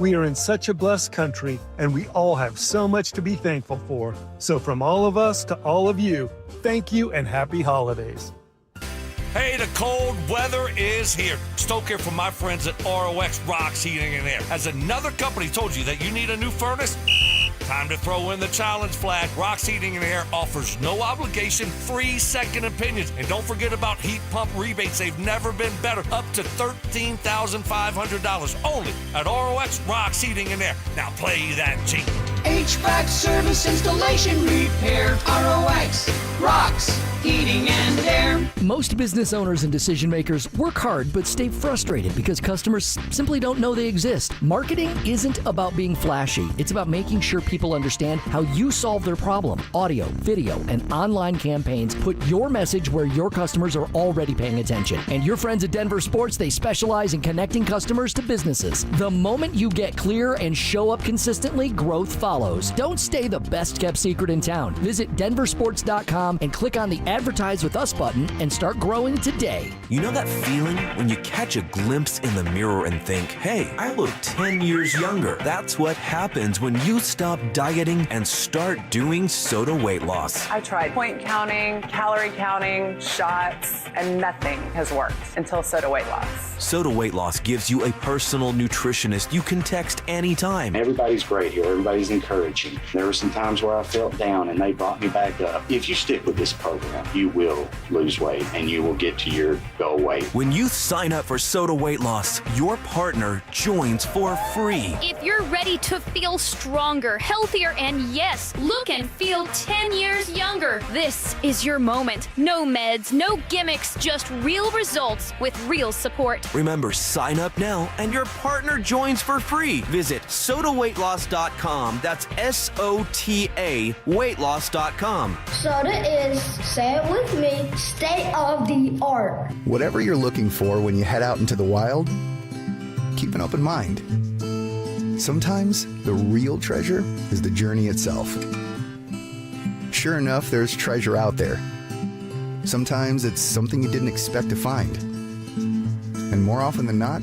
We are in such a blessed country, and we all have so much to be thankful for. So from all of us to all of you, thank you and happy holidays. Hey, the cold weather is here. Stoke here from my friends at ROX Rocks Heating and Air. Has another company told you that you need a new furnace? Time to throw in the challenge flag. Rocks Heating and Air offers no obligation, free second opinions. And don't forget about heat pump rebates. They've never been better. Up to $13,500 only at ROX Rocks Heating and Air. Now play that G. HVAC service, installation, repair. ROX Rocks Heating and Air. Most business owners and decision makers work hard but stay frustrated because customers simply don't know they exist. Marketing isn't about being flashy. It's about making sure people understand how you solve their problem. Audio, video, and online campaigns put your message where your customers are already paying attention. And your friends at DenverSports, they specialize in connecting customers to businesses. The moment you get clear and show up consistently, growth follows. Don't stay the best kept secret in town. Visit DenverSports.com and click on the Advertise with Us button and start growing today. You know that feeling when you catch a glimpse in the mirror and think, hey, I look 10 years younger. That's what happens when you stop dieting and start doing Soda weight loss. I tried point counting, calorie counting, shots, and nothing has worked until Soda weight loss. Soda weight loss gives you a personal nutritionist you can text anytime. Everybody's great here. Everybody's encouraging. There were some times where I felt down and they brought me back up. If you stick with this program, you will lose weight and you will get to your goal weight. When you sign up for Soda weight loss, your partner joins for free. If you're ready to feel stronger, healthier, and yes, look and feel 10 years younger, this is your moment. No meds, no gimmicks, just real results with real support. Remember, sign up now and your partner joins for free. Visit sodaweightloss.com. That's SOTA weightloss.com. Soda is, say it with me, state of the art. Whatever you're looking for when you head out into the wild, keep an open mind. Sometimes the real treasure is the journey itself. Sure enough, there's treasure out there. Sometimes it's something you didn't expect to find. And more often than not,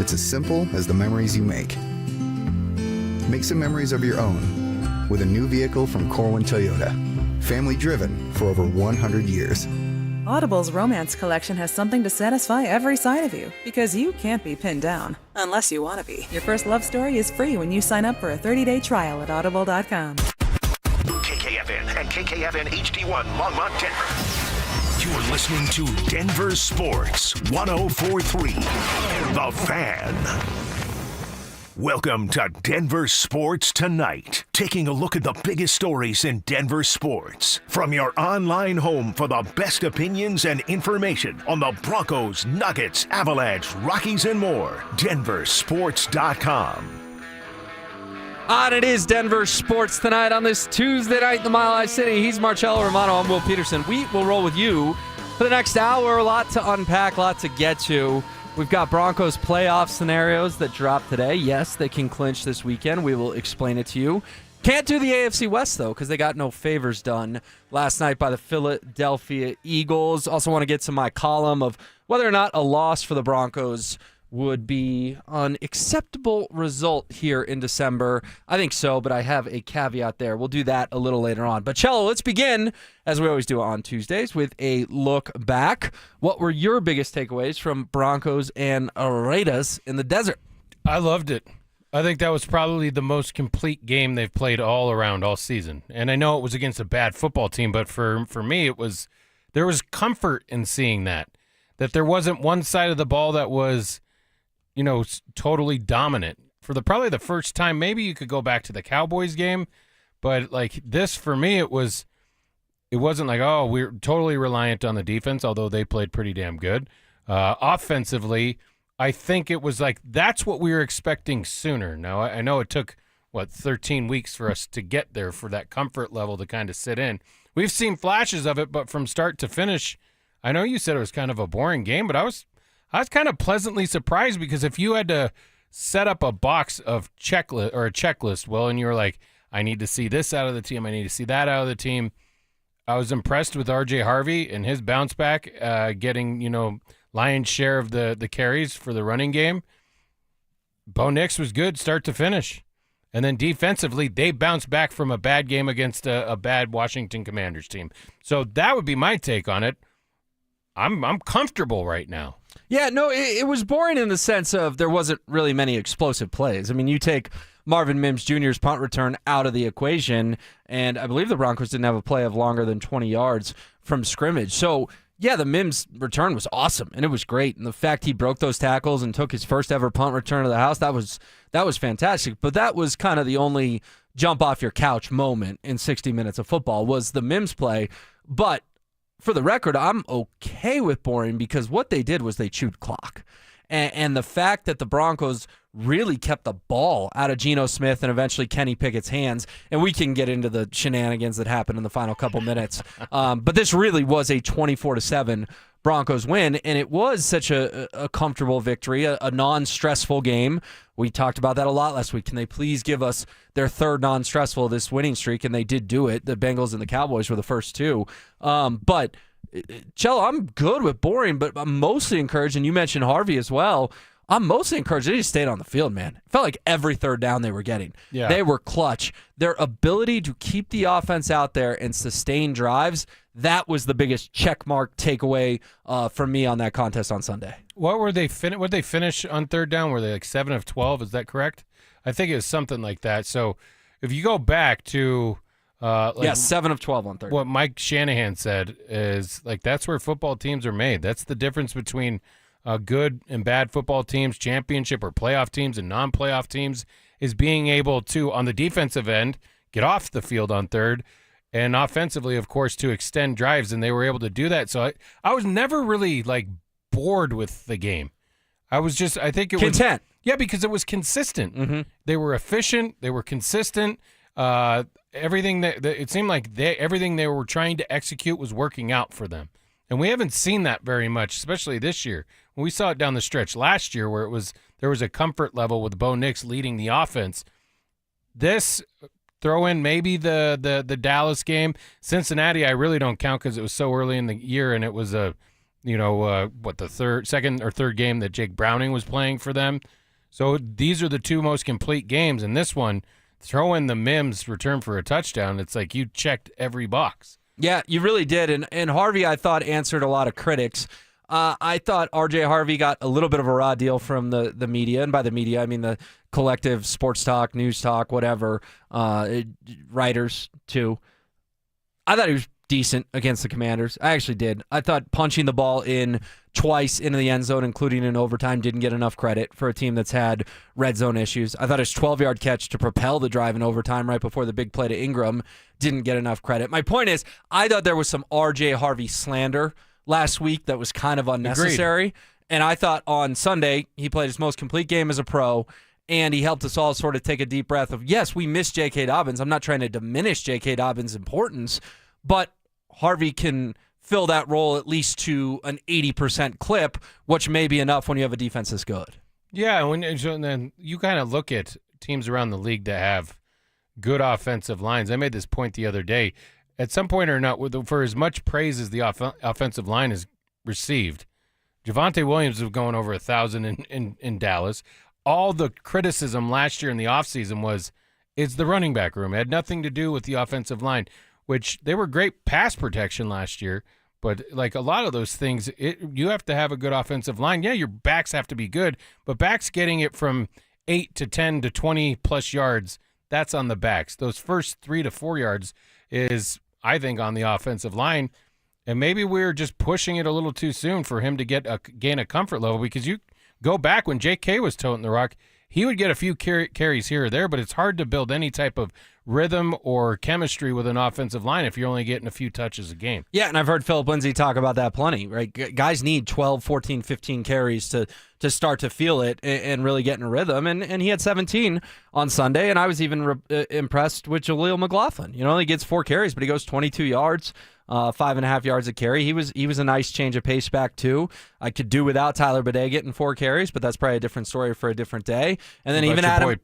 it's as simple as the memories you make. Make some memories of your own with a new vehicle from Corwin Toyota. Family driven for over 100 years. Audible's romance collection has something to satisfy every side of you, because you can't be pinned down unless you want to be. Your first love story is free when you sign up for a 30-day trial at audible.com. KKFN and KKFN HD1 Longmont, Denver. You're listening to Denver Sports 104.3 The Fan. Welcome to Denver Sports Tonight, taking a look at the biggest stories in Denver sports. From your online home for the best opinions and information on the Broncos, Nuggets, Avalanche, Rockies, and more. DenverSports.com. And it is Denver Sports Tonight on this Tuesday night in the Mile High City. He's Marcello Romano. I'm Will Peterson. We will roll with you for the next hour. A lot to unpack, a lot to get to. We've got Broncos playoff scenarios that drop today. Yes, they can clinch this weekend. We will explain it to you. Can't do the AFC West, though, because they got no favors done last night by the Philadelphia Eagles. Also want to get to my column of whether or not a loss for the Broncos would be an acceptable result here in December. I think so, but I have a caveat there. We'll do that a little later on. But, Cello, let's begin, as we always do on Tuesdays, with a look back. What were your biggest takeaways from Broncos and Raiders in the desert? I loved it. I think that was probably the most complete game they've played all around all season. And I know it was against a bad football team, but for me, there was comfort in seeing that there wasn't one side of the ball that was totally dominant. For probably the first time, maybe you could go back to the Cowboys game, but like this, for me, it wasn't like, oh, we're totally reliant on the defense, although they played pretty damn good. Offensively, I think it was like that's what we were expecting sooner. Now, I know it took, 13 weeks for us to get there for that comfort level to kind of sit in. We've seen flashes of it, but from start to finish, I know you said it was kind of a boring game, but I was kind of pleasantly surprised, because if you had to set up a box of checklist or a checklist, and you were like, I need to see this out of the team, I need to see that out of the team. I was impressed with RJ Harvey and his bounce back, getting, lion's share of the carries for the running game. Bo Nix was good start to finish. And then defensively, they bounced back from a bad game against a bad Washington Commanders team. So that would be my take on it. I'm comfortable right now. Yeah, no, it was boring in the sense of there wasn't really many explosive plays. I mean, you take Marvin Mims Jr.'s punt return out of the equation, and I believe the Broncos didn't have a play of longer than 20 yards from scrimmage. So, yeah, the Mims return was awesome, and it was great. And the fact he broke those tackles and took his first ever punt return of the house, that was fantastic. But that was kind of the only jump off your couch moment in 60 minutes of football was the Mims play. But for the record, I'm okay with boring because what they did was they chewed clock. And the fact that the Broncos really kept the ball out of Geno Smith and eventually Kenny Pickett's hands, and we can get into the shenanigans that happened in the final couple minutes. But this really was a 24-7 Broncos win, and it was such a comfortable victory, a non-stressful game. We talked about that a lot last week. Can they please give us their third non-stressful of this winning streak? And they did do it. The Bengals and the Cowboys were the first two. But Cello, I'm good with boring, but I'm mostly encouraged, and you mentioned Harvey as well. I'm mostly encouraged they just stayed on the field, man. It felt like every third down they were getting. Yeah. They were clutch. Their ability to keep the offense out there and sustain drives, that was the biggest checkmark takeaway from me on that contest on Sunday. What were they What they finish on third down? Were they like 7 of 12? Is that correct? I think it was something like that. So if you go back to 7 of 12 on third. What Mike Shanahan said is like that's where football teams are made. That's the difference between good and bad football teams, championship or playoff teams and non-playoff teams, is being able to, on the defensive end, get off the field on third, and offensively, of course, to extend drives, and they were able to do that. So I was never really like bored with the game. I think it was content. Yeah, because it was consistent. Mm-hmm. They were efficient. They were consistent. Everything it seemed like everything they were trying to execute was working out for them. And we haven't seen that very much, especially this year. We saw it down the stretch last year where there was a comfort level with Bo Nix leading the offense. This throw in maybe the Dallas game. Cincinnati I really don't count because it was so early in the year and it was the second or third game that Jake Browning was playing for them. So these are the two most complete games. And this one, throw in the Mims return for a touchdown, it's like you checked every box. Yeah, you really did. And Harvey, I thought, answered a lot of critics. I thought R.J. Harvey got a little bit of a raw deal from the media. And by the media, I mean the collective sports talk, news talk, whatever, writers, too. I thought he was decent against the Commanders. I actually did. I thought punching the ball in twice into the end zone, including in overtime, didn't get enough credit for a team that's had red zone issues. I thought his 12-yard catch to propel the drive in overtime right before the big play to Ingram didn't get enough credit. My point is, I thought there was some R.J. Harvey slander last week that was kind of unnecessary. Agreed. And I thought on Sunday, he played his most complete game as a pro, and he helped us all sort of take a deep breath of, yes, we miss J.K. Dobbins. I'm not trying to diminish J.K. Dobbins' importance, but Harvey can fill that role at least to an 80% clip, which may be enough when you have a defense this good. Yeah, and then you kind of look at teams around the league that have good offensive lines. I made this point the other day. At some point or not, for as much praise as the offensive line has received, Javonte Williams was going over 1,000 in Dallas. All the criticism last year in the offseason it's the running back room. It had nothing to do with the offensive line, which they were great pass protection last year. But like a lot of those things, you have to have a good offensive line. Yeah, your backs have to be good, but backs getting it from 8 to 10 to 20 plus yards, that's on the backs. Those first 3 to 4 yards is, I think, on the offensive line. And maybe we're just pushing it a little too soon for him to gain a comfort level, because you go back when J.K. was toting the rock, he would get a few carries here or there, but it's hard to build any type of rhythm or chemistry with an offensive line if you're only getting a few touches a game. Yeah, and I've heard Philip Lindsay talk about that plenty, right? Guys need 12, 14, 15 carries to start to feel it and really get in a rhythm, and he had 17 on Sunday, and I was even impressed with Jaleel McLaughlin. You know, he gets 4 carries, but he goes 22 yards. 5.5 yards a carry. He was a nice change of pace back too. I could do without Tyler Bidet getting 4 carries, but that's probably a different story for a different day. And then even Adam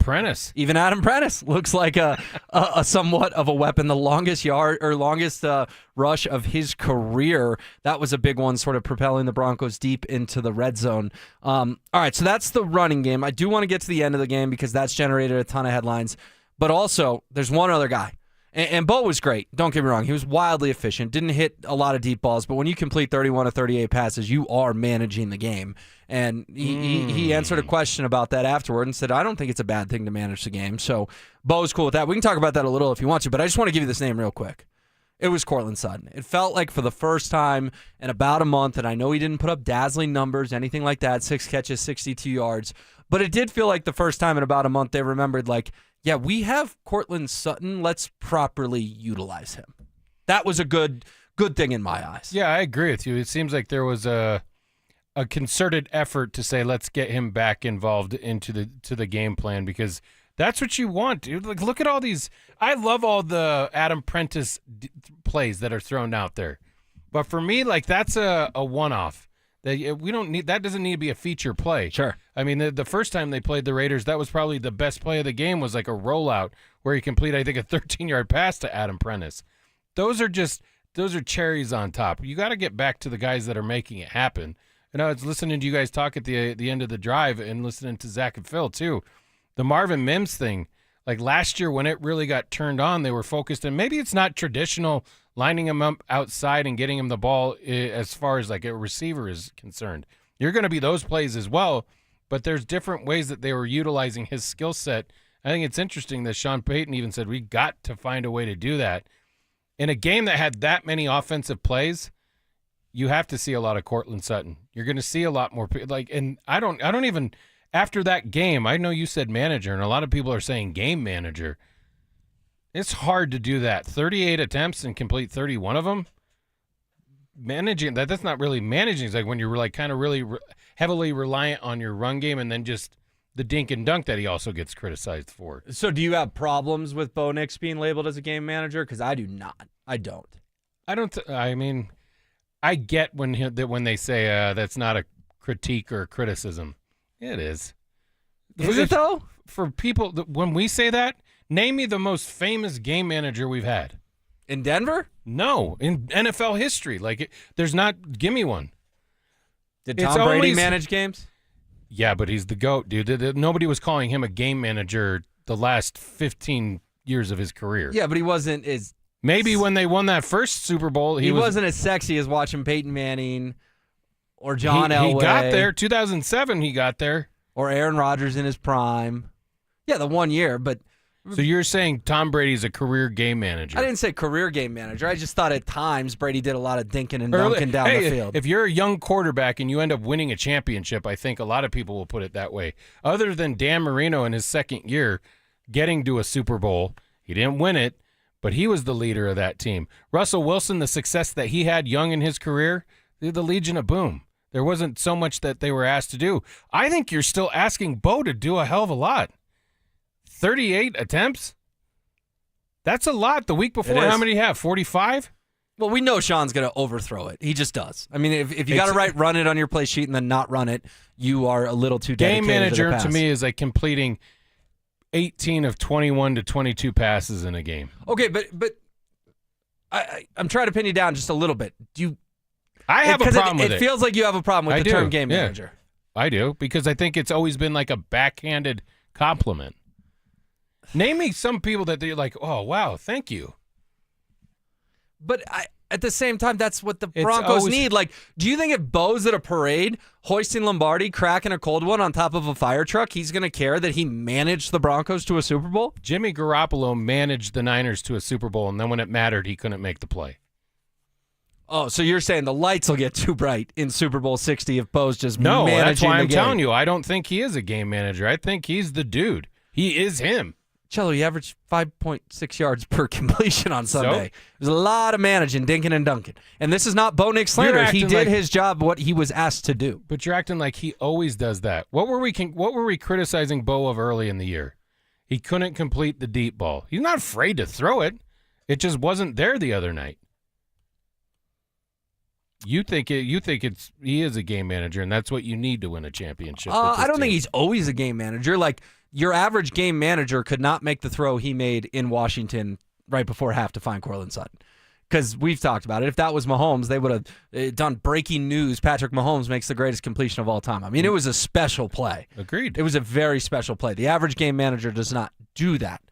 Prentice looks like a a somewhat of a weapon. The longest rush of his career. That was a big one, sort of propelling the Broncos deep into the red zone. All right, so that's the running game. I do want to get to the end of the game because that's generated a ton of headlines. But also, there's one other guy. And Bo was great. Don't get me wrong. He was wildly efficient. Didn't hit a lot of deep balls. But when you complete 31 of 38 passes, you are managing the game. And he answered a question about that afterward and said, I don't think it's a bad thing to manage the game. So Bo's cool with that. We can talk about that a little if you want to. But I just want to give you this name real quick. It was Courtland Sutton. It felt like for the first time in about a month, and I know he didn't put up dazzling numbers, anything like that, 6 catches, 62 yards. But it did feel like the first time in about a month they remembered, like, yeah, we have Courtland Sutton. Let's properly utilize him. That was a good thing in my eyes. Yeah, I agree with you. It seems like there was a concerted effort to say, let's get him back involved into the game plan, because that's what you want, dude. Like, look at all these. I love all the Adam Prentice plays that are thrown out there, but for me, like, that's a one-off. We don't need that. Doesn't need to be a feature play. Sure. I mean, the first time they played the Raiders, that was probably the best play of the game. Was like a rollout where he completed, I think, a 13-yard pass to Adam Prentice. Those are cherries on top. You got to get back to the guys that are making it happen. And I was listening to you guys talk at the end of the drive, and listening to Zach and Phil too. The Marvin Mims thing, like last year when it really got turned on, they were focused, and maybe it's not traditional lining him up outside and getting him the ball as far as like a receiver is concerned. You're going to be those plays as well, but there's different ways that they were utilizing his skill set. I think it's interesting that Sean Payton even said, we got to find a way to do that. In a game that had that many offensive plays, you have to see a lot of Courtland Sutton. You're going to see a lot more, like, and I don't even, after that game, I know you said manager, and a lot of people are saying game manager. It's hard to do that. 38 attempts and complete 31 of them. Managing that's not really managing. It's like when you're like kind of really heavily reliant on your run game, and then just the dink and dunk that he also gets criticized for. So do you have problems with Bo Nix being labeled as a game manager? Because I do not. I don't. I mean, I get when they say that's not a critique or a criticism. It is. Is it though? For people, when we say that, name me the most famous game manager we've had. In Denver? No, in NFL history. Like, there's not. Give me one. Did Tom Brady manage games? Yeah, but he's the GOAT, dude. Nobody was calling him a game manager the last 15 years of his career. Yeah, but he wasn't as... Maybe when they won that first Super Bowl, he wasn't as sexy as watching Peyton Manning or John Elway. He got there. 2007, he got there. Or Aaron Rodgers in his prime. Yeah, the 1 year, but... So you're saying Tom Brady's a career game manager? I didn't say career game manager. I just thought at times Brady did a lot of dinking and dunking down the field. If you're a young quarterback and you end up winning a championship, I think a lot of people will put it that way. Other than Dan Marino in his second year getting to a Super Bowl, he didn't win it, but he was the leader of that team. Russell Wilson, the success that he had young in his career, the Legion of Boom. There wasn't so much that they were asked to do. I think you're still asking Bo to do a hell of a lot. 38 attempts? That's a lot. The week before, how many do you have? 45? Well, we know Sean's going to overthrow it. He just does. I mean, if you got to run it on your play sheet and then not run it, you are a little too dedicated game manager to the pass. To me is like completing 18 of 21 to 22 passes in a game. Okay, but I'm trying to pin you down just a little bit. I have a problem with it. It feels like you have a problem with the term game manager. I do, because I think it's always been like a backhanded compliment. Name me some people that they're like, oh, wow, thank you. But at the same time, that's what the Broncos need. Like, do you think if Bo's at a parade, hoisting Lombardi, cracking a cold one on top of a fire truck, he's going to care that he managed the Broncos to a Super Bowl? Jimmy Garoppolo managed the Niners to a Super Bowl, and then when it mattered, he couldn't make the play. Oh, so you're saying the lights will get too bright in Super Bowl 60 if Bo's just managing the game? No, that's why I'm telling you, I don't think he is a game manager. I think he's the dude. He is him. Cello, he averaged 5.6 yards per completion on Sunday. There's a lot of managing, dinking and dunking. And this is not Bo Nix slander. He did his job, what he was asked to do. But you're acting like he always does that. What were we criticizing Bo of early in the year? He couldn't complete the deep ball. He's not afraid to throw it. It just wasn't there the other night. You think he is a game manager, and that's what you need to win a championship. I don't think he's always a game manager. Like, your average game manager could not make the throw he made in Washington right before half to find Courtland Sutton. Because we've talked about it. If that was Mahomes, they would have done breaking news. Patrick Mahomes makes the greatest completion of all time. I mean, it was a special play. Agreed. It was a very special play. The average game manager does not do that.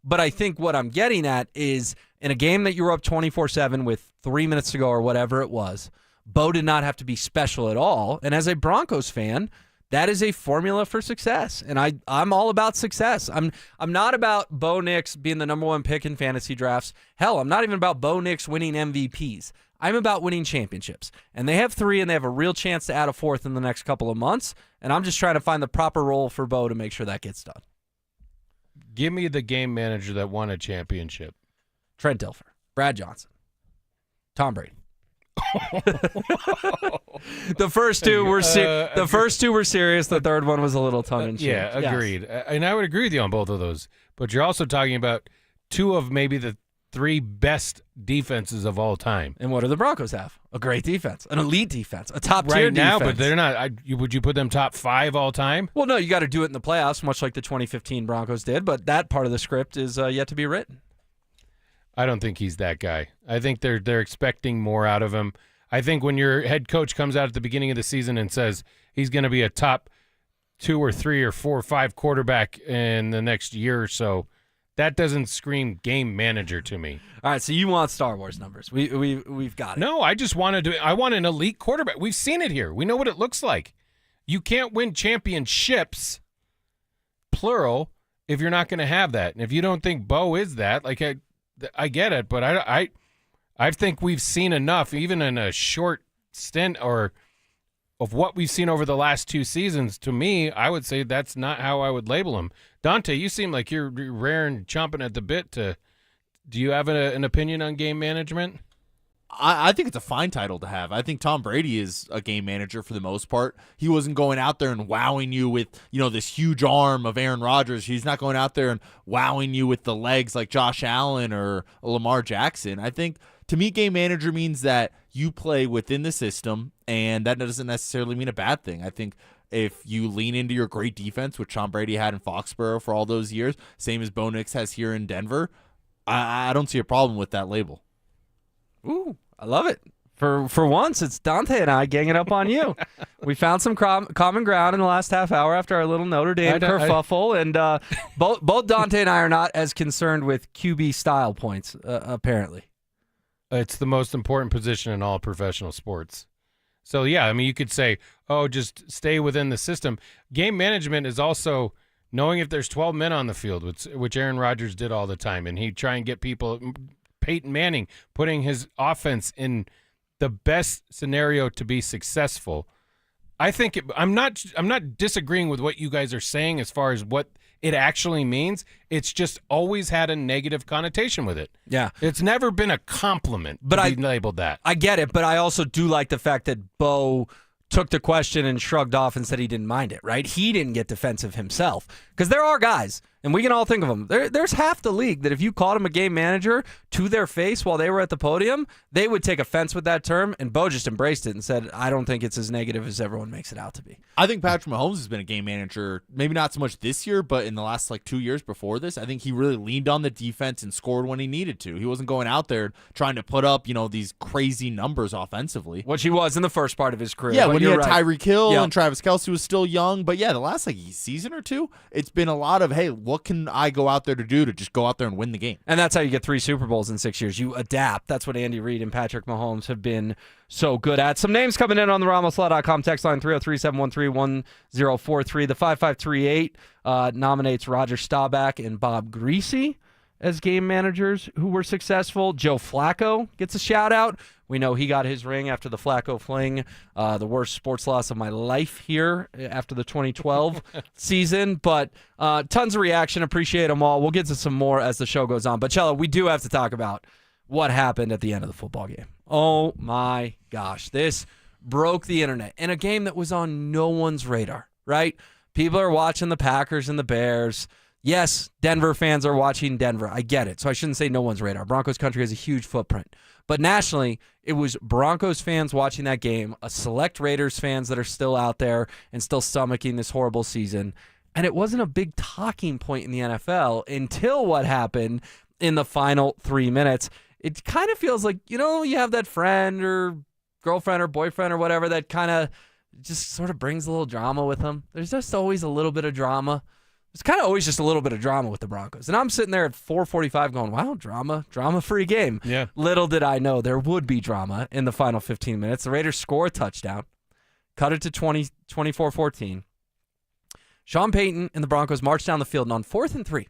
But I think what I'm getting at is in a game that you were up 24-7 with 3 minutes to go or whatever it was, Bo did not have to be special at all. And as a Broncos fan, that is a formula for success. And I'm all about success. I'm not about Bo Nix being the number one pick in fantasy drafts. Hell, I'm not even about Bo Nix winning MVPs. I'm about winning championships. And they have 3, and they have a real chance to add a 4th in the next couple of months. And I'm just trying to find the proper role for Bo to make sure that gets done. Give me the game manager that won a championship. Trent Dilfer, Brad Johnson, Tom Brady. The first two were serious. The third one was a little tongue in cheek. Yeah, agreed. Yes. And I would agree with you on both of those. But you're also talking about 2 of maybe the 3 best defenses of all time. And what do the Broncos have? A great defense, an elite defense, a top tier right now, defense. but they're not. Would you put them top 5 all time? Well, no, you got to do it in the playoffs, much like the 2015 Broncos did. But that part of the script is yet to be written. I don't think he's that guy. I think they're expecting more out of him. I think when your head coach comes out at the beginning of the season and says he's going to be a top 2 or 3 or 4 or 5 quarterback in the next year or so, that doesn't scream game manager to me. All right, so you want Star Wars numbers. We've got it. No, I just I want an elite quarterback. We've seen it here. We know what it looks like. You can't win championships, plural, if you're not going to have that. And if you don't think Bo is that, like I get it, but I think we've seen enough, even in a short stint or of what we've seen over the last 2 seasons. To me, I would say that's not how I would label him. Dante, you seem like you're raring, chomping at the bit to. Do you have an opinion on game management? I think it's a fine title to have. I think Tom Brady is a game manager for the most part. He wasn't going out there and wowing you with, this huge arm of Aaron Rodgers. He's not going out there and wowing you with the legs like Josh Allen or Lamar Jackson. I think, to me, game manager means that you play within the system, and that doesn't necessarily mean a bad thing. I think if you lean into your great defense, which Tom Brady had in Foxborough for all those years, same as Bo Nix has here in Denver, I don't see a problem with that label. Ooh, I love it. For once, it's Dante and I ganging up on you. We found some common ground in the last half hour after our little Notre Dame kerfuffle, and both Dante and I are not as concerned with QB style points, apparently. It's the most important position in all professional sports. So, yeah, I mean, you could say, just stay within the system. Game management is also knowing if there's 12 men on the field, which Aaron Rodgers did all the time, and he'd try and get people, Peyton Manning, putting his offense in the best scenario to be successful. I think I'm not disagreeing with what you guys are saying as far as what it actually means. It's just always had a negative connotation with it. Yeah. It's never been a compliment to be labeled that. I get it, but I also do like the fact that Bo took the question and shrugged off and said he didn't mind it, right? He didn't get defensive himself. Because there are guys, and we can all think of them, there's half the league that if you called him a game manager to their face while they were at the podium, they would take offense with that term, and Bo just embraced it and said, I don't think it's as negative as everyone makes it out to be. I think Patrick Mahomes has been a game manager, maybe not so much this year, but in the last 2 years before this. I think he really leaned on the defense and scored when he needed to. He wasn't going out there trying to put up, these crazy numbers offensively. Which he was in the first part of his career. Yeah, when he had right. Tyreek Hill and Travis Kelce was still young. But yeah, the last season or two, it's been a lot of, hey, what can I go out there to do to just go out there and win the game? And that's how you get 3 Super Bowls in 6 years. You adapt. That's what Andy Reid and Patrick Mahomes have been so good at. Some names coming in on the RamosLaw.com text line 303-713-1043. The 5538 nominates Roger Staubach and Bob Greasy as game managers who were successful. Joe Flacco gets a shout out. We know he got his ring after the Flacco fling, the worst sports loss of my life here after the 2012 season. But tons of reaction. Appreciate them all. We'll get to some more as the show goes on. But, Cello, we do have to talk about what happened at the end of the football game. Oh, my gosh. This broke the internet in a game that was on no one's radar, right? People are watching the Packers and the Bears. Yes, Denver fans are watching Denver. I get it. So I shouldn't say no one's radar. Broncos country has a huge footprint. But nationally, it was Broncos fans watching that game, a select Raiders fans that are still out there and still stomaching this horrible season. And it wasn't a big talking point in the NFL until what happened in the final 3 minutes. It kind of feels like, you have that friend or girlfriend or boyfriend or whatever that kind of just sort of brings a little drama with them. There's just always a little bit of drama. There's kind of always just a little bit of drama with the Broncos. And I'm sitting there at 4:45 going, wow, drama-free game. Yeah. Little did I know there would be drama in the final 15 minutes. The Raiders score a touchdown, cut it to 24-14. Sean Payton and the Broncos march down the field, and on 4th and 3,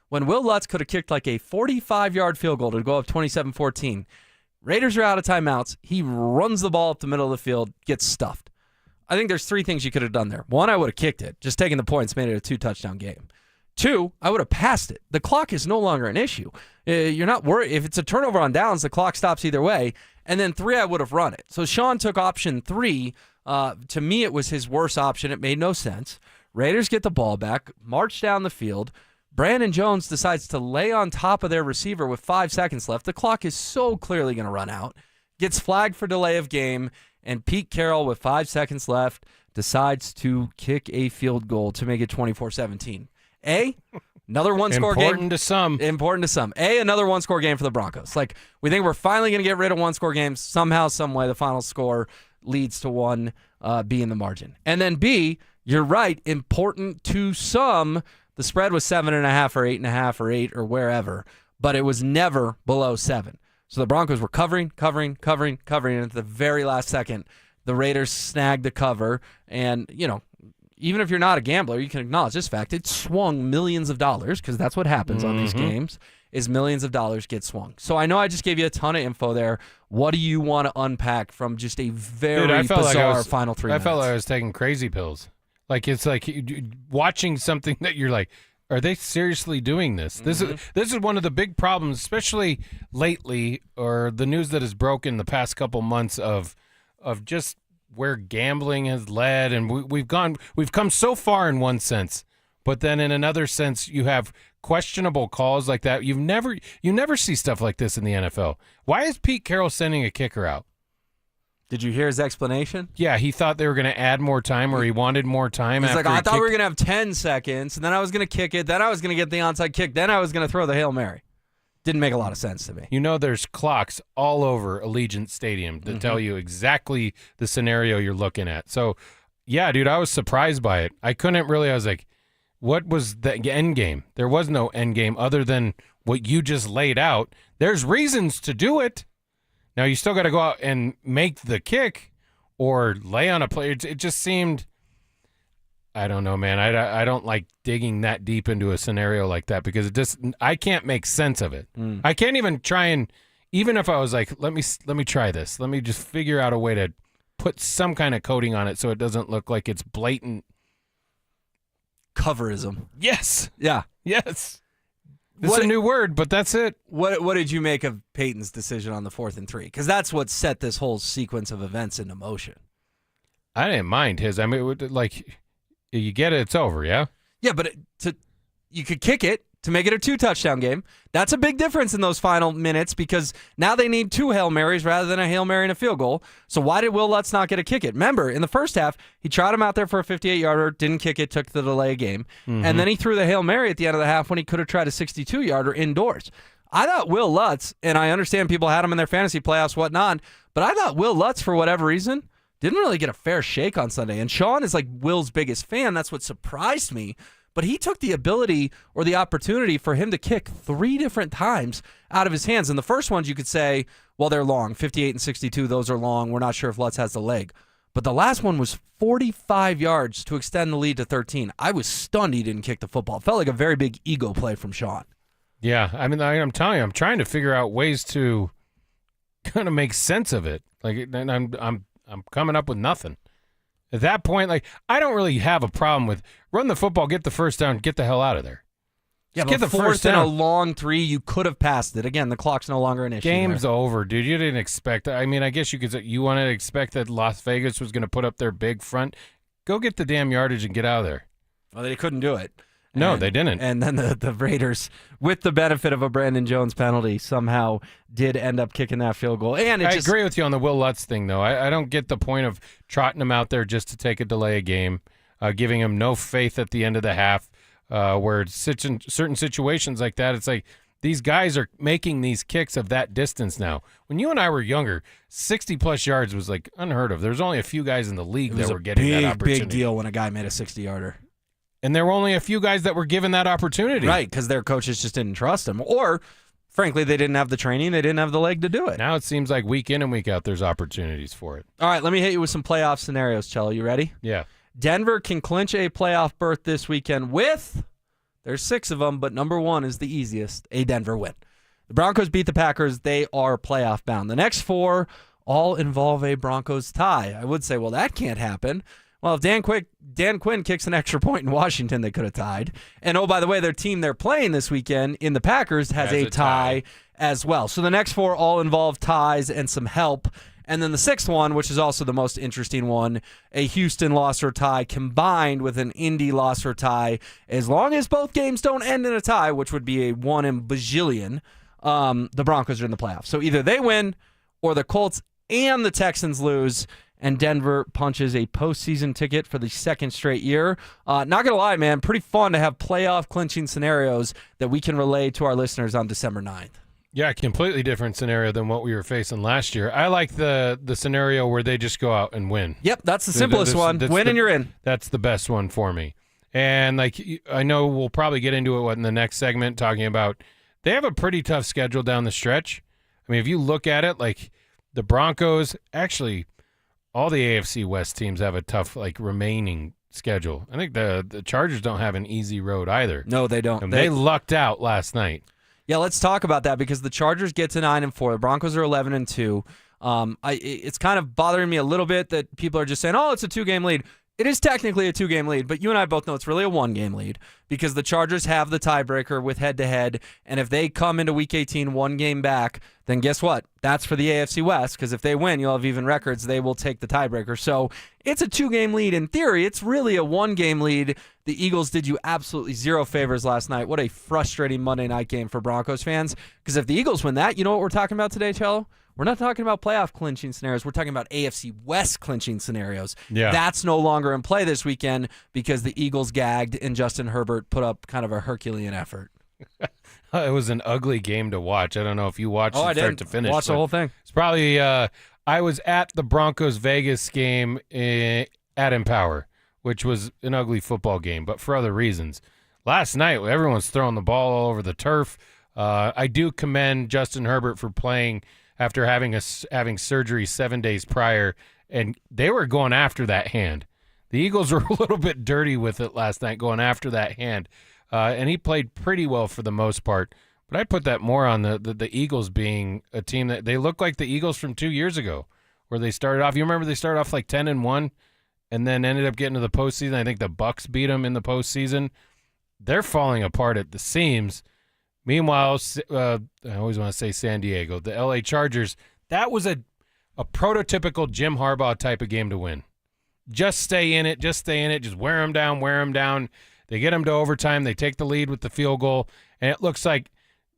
when Will Lutz could have kicked like a 45-yard field goal to go up 27-14, Raiders are out of timeouts. He runs the ball up the middle of the field, gets stuffed. I think there's 3 things you could have done there. 1, I would have kicked it. Just taking the points made it a 2-touchdown game. 2, I would have passed it. The clock is no longer an issue. You're not worried. If it's a turnover on downs, the clock stops either way. And then 3, I would have run it. So Sean took option 3. To me, it was his worst option. It made no sense. Raiders get the ball back, march down the field. Brandon Jones decides to lay on top of their receiver with 5 seconds left. The clock is so clearly going to run out. Gets flagged for delay of game. And Pete Carroll, with 5 seconds left, decides to kick a field goal to make it 24-17. Another one-score game. Important to some. Another one-score game for the Broncos. Like, we think we're finally going to get rid of one-score games. Somehow, some way, the final score leads to one being the margin. And then B, you're right, important to some. The spread was 7.5 or 8.5 or 8 or wherever, but it was never below 7. So the Broncos were covering, and at the very last second, the Raiders snagged the cover. And, even if you're not a gambler, you can acknowledge this fact. It swung millions of dollars, because that's what happens on these games, is millions of dollars get swung. So I know I just gave you a ton of info there. What do you want to unpack from just a very bizarre final 3 minutes? I felt like I was taking crazy pills. Like, it's like watching something that you're like, are they seriously doing this? This is one of the big problems, especially lately, or the news that has broken the past couple months of just where gambling has led, and we've come so far in one sense, but then in another sense you have questionable calls like that. You never see stuff like this in the NFL. Why is Pete Carroll sending a kicker out? Did you hear his explanation? Yeah, he thought they were going to add more time, or he wanted more time. He's like, I thought we were going to have 10 seconds, and then I was going to kick it, then I was going to get the onside kick, then I was going to throw the Hail Mary. Didn't make a lot of sense to me. There's clocks all over Allegiant Stadium that tell you exactly the scenario you're looking at. So, yeah, dude, I was surprised by it. I was like, what was the end game? There was no end game other than what you just laid out. There's reasons to do it. Now, you still got to go out and make the kick or lay on a play. It just seemed, I don't know, man. I don't like digging that deep into a scenario like that, because I can't make sense of it. I can't even try and, even if I was like, let me try this. Let me just figure out a way to put some kind of coating on it so it doesn't look like it's blatant coverism. Yes. Yeah. Yes. It's a new word, but that's it. What did you make of Payton's decision on the 4th and 3? Because that's what set this whole sequence of events into motion. I didn't mind his. I mean, like, you get it, it's over, yeah? Yeah, but you could kick it to make it a 2-touchdown game. That's a big difference in those final minutes, because now they need 2 Hail Marys rather than a Hail Mary and a field goal. So why did Will Lutz not get a kick it? Remember, in the first half, he tried him out there for a 58-yarder, didn't kick it, took the delay game. And then he threw the Hail Mary at the end of the half when he could have tried a 62-yarder indoors. I thought Will Lutz, and I understand people had him in their fantasy playoffs, whatnot, but I thought Will Lutz, for whatever reason, didn't really get a fair shake on Sunday. And Sean is like Will's biggest fan. That's what surprised me. But he took the ability or the opportunity for him to kick 3 different times out of his hands. And the first ones you could say, well, they're long. 58 and 62, those are long. We're not sure if Lutz has the leg. But the last one was 45 yards to extend the lead to 13. I was stunned he didn't kick the football. It felt like a very big ego play from Sean. Yeah, I mean, I'm telling you, I'm trying to figure out ways to kind of make sense of it. Like, and I'm coming up with nothing. At that point, like, I don't really have a problem with run the football, get the first down, get the hell out of there. Yeah, get the first down. A long 3, you could have passed it. Again, the clock's no longer an issue. Game's over, dude. You didn't expect. I mean, I guess you could say you wanted to expect that Las Vegas was going to put up their big front. Go get the damn yardage and get out of there. Well, they couldn't do it. No, they didn't. And then the Raiders, with the benefit of a Brandon Jones penalty, somehow did end up kicking that field goal. And I agree with you on the Will Lutz thing, though. I don't get the point of trotting him out there just to take a delay a game. giving them no faith at the end of the half, where it's in certain situations like that, it's like these guys are making these kicks of that distance now. When you and I were younger, 60-plus yards was like unheard of. There's only a few guys in the league that were getting that opportunity. Big deal when a guy made a 60-yarder. And there were only a few guys that were given that opportunity. Right, because their coaches just didn't trust him. Or, frankly, they didn't have the training. They didn't have the leg to do it. Now it seems like week in and week out there's opportunities for it. All right, let me hit you with some playoff scenarios, Cello. You ready? Yeah. Denver can clinch a playoff berth this weekend with, there's 6 of them, but number 1 is the easiest, a Denver win. The Broncos beat the Packers. They are playoff bound. The next 4 all involve a Broncos tie. I would say, well, that can't happen. Well, if Dan Quinn kicks an extra point in Washington, they could have tied. And, oh, by the way, their team they're playing this weekend in the Packers has a tie as well. So the next 4 all involve ties and some help. And then the 6th one, which is also the most interesting one, a Houston loss or tie combined with an Indy loss or tie. As long as both games don't end in a tie, which would be a 1 in bajillion, the Broncos are in the playoffs. So either they win or the Colts and the Texans lose, and Denver punches a postseason ticket for the 2nd straight year. Not going to lie, man, pretty fun to have playoff clinching scenarios that we can relay to our listeners on December 9th. Yeah, completely different scenario than what we were facing last year. I like the scenario where they just go out and win. Yep, that's the simplest one. Win and you're in. That's the best one for me. And like I know we'll probably get into it in the next segment, talking about they have a pretty tough schedule down the stretch. I mean, if you look at it, like the Broncos, actually all the AFC West teams have a tough remaining schedule. I think the Chargers don't have an easy road either. No, they don't. And they lucked out last night. Yeah, let's talk about that because the Chargers get to 9-4. The Broncos are 11-2. It's kind of bothering me a little bit that people are just saying, "Oh, it's a 2-game lead." It is technically a 2-game lead, but you and I both know it's really a 1-game lead because the Chargers have the tiebreaker with head-to-head, and if they come into Week 18 1 game back, then guess what? That's for the AFC West because if they win, you'll have even records. They will take the tiebreaker. So it's a 2-game lead in theory. It's really a 1-game lead. The Eagles did you absolutely 0 favors last night. What a frustrating Monday night game for Broncos fans because if the Eagles win that, you know what we're talking about today, Cello? We're not talking about playoff clinching scenarios. We're talking about AFC West clinching scenarios. Yeah. That's no longer in play this weekend because the Eagles gagged and Justin Herbert put up kind of a Herculean effort. It was an ugly game to watch. I don't know if you watched it start to finish. Watch the whole thing. It's probably I was at the Broncos Vegas game at Empower, which was an ugly football game, but for other reasons. Last night, everyone's throwing the ball all over the turf. I do commend Justin Herbert for playing after having surgery 7 days prior, and they were going after that hand. The Eagles were a little bit dirty with it last night, going after that hand, and he played pretty well for the most part. But I put that more on the Eagles being a team that they look like the Eagles from 2 years ago, where they started off. You remember they started off like 10-1, and then ended up getting to the postseason. I think the Bucs beat them in the postseason. They're falling apart at the seams. Meanwhile, I always want to say San Diego, the LA Chargers, that was a prototypical Jim Harbaugh type of game to win. Just stay in it, just wear them down. They get them to overtime. They take the lead with the field goal, and it looks like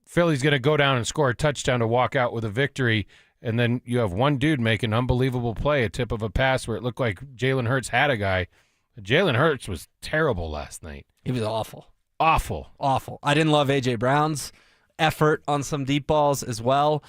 Philly's going to go down and score a touchdown to walk out with a victory, and then you have one dude make an unbelievable play, a tip of a pass where it looked like Jalen Hurts had a guy. Jalen Hurts was terrible last night. He was awful. Awful. I didn't love A.J. Brown's effort on some deep balls as well.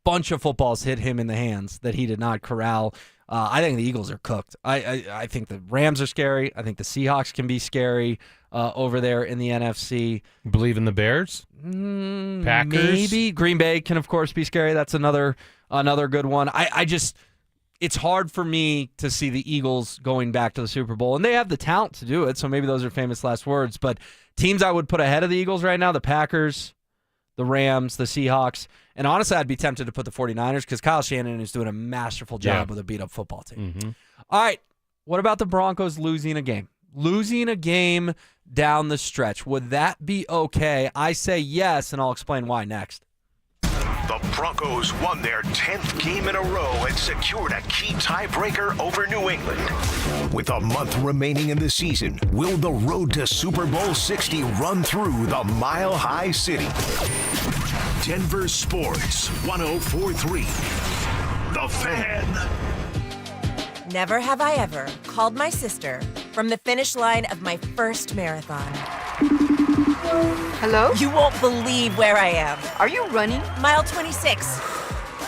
Bunch of footballs hit him in the hands that he did not corral. I think the Eagles are cooked. I think the Rams are scary. I think the Seahawks can be scary over there in the NFC. Believe in the Bears? Packers? Maybe. Green Bay can, of course, be scary. That's another good one. It's hard for me to see the Eagles going back to the Super Bowl, and they have the talent to do it, so maybe those are famous last words. But teams I would put ahead of the Eagles right now, the Packers, the Rams, the Seahawks, and honestly, I'd be tempted to put the 49ers because Kyle Shanahan is doing a masterful job with a beat-up football team. Mm-hmm. All right, what about the Broncos losing a game? Losing a game down the stretch, would that be okay? I say yes, and I'll explain why next. The Broncos won their 10th game in a row and secured a key tiebreaker over New England. With a month remaining in the season, will the road to Super Bowl 60 run through the Mile High City? Denver Sports 104.3. The Fan. Never have I ever called my sister from the finish line of my first marathon. Hello? You won't believe where I am. Are you running? Mile 26.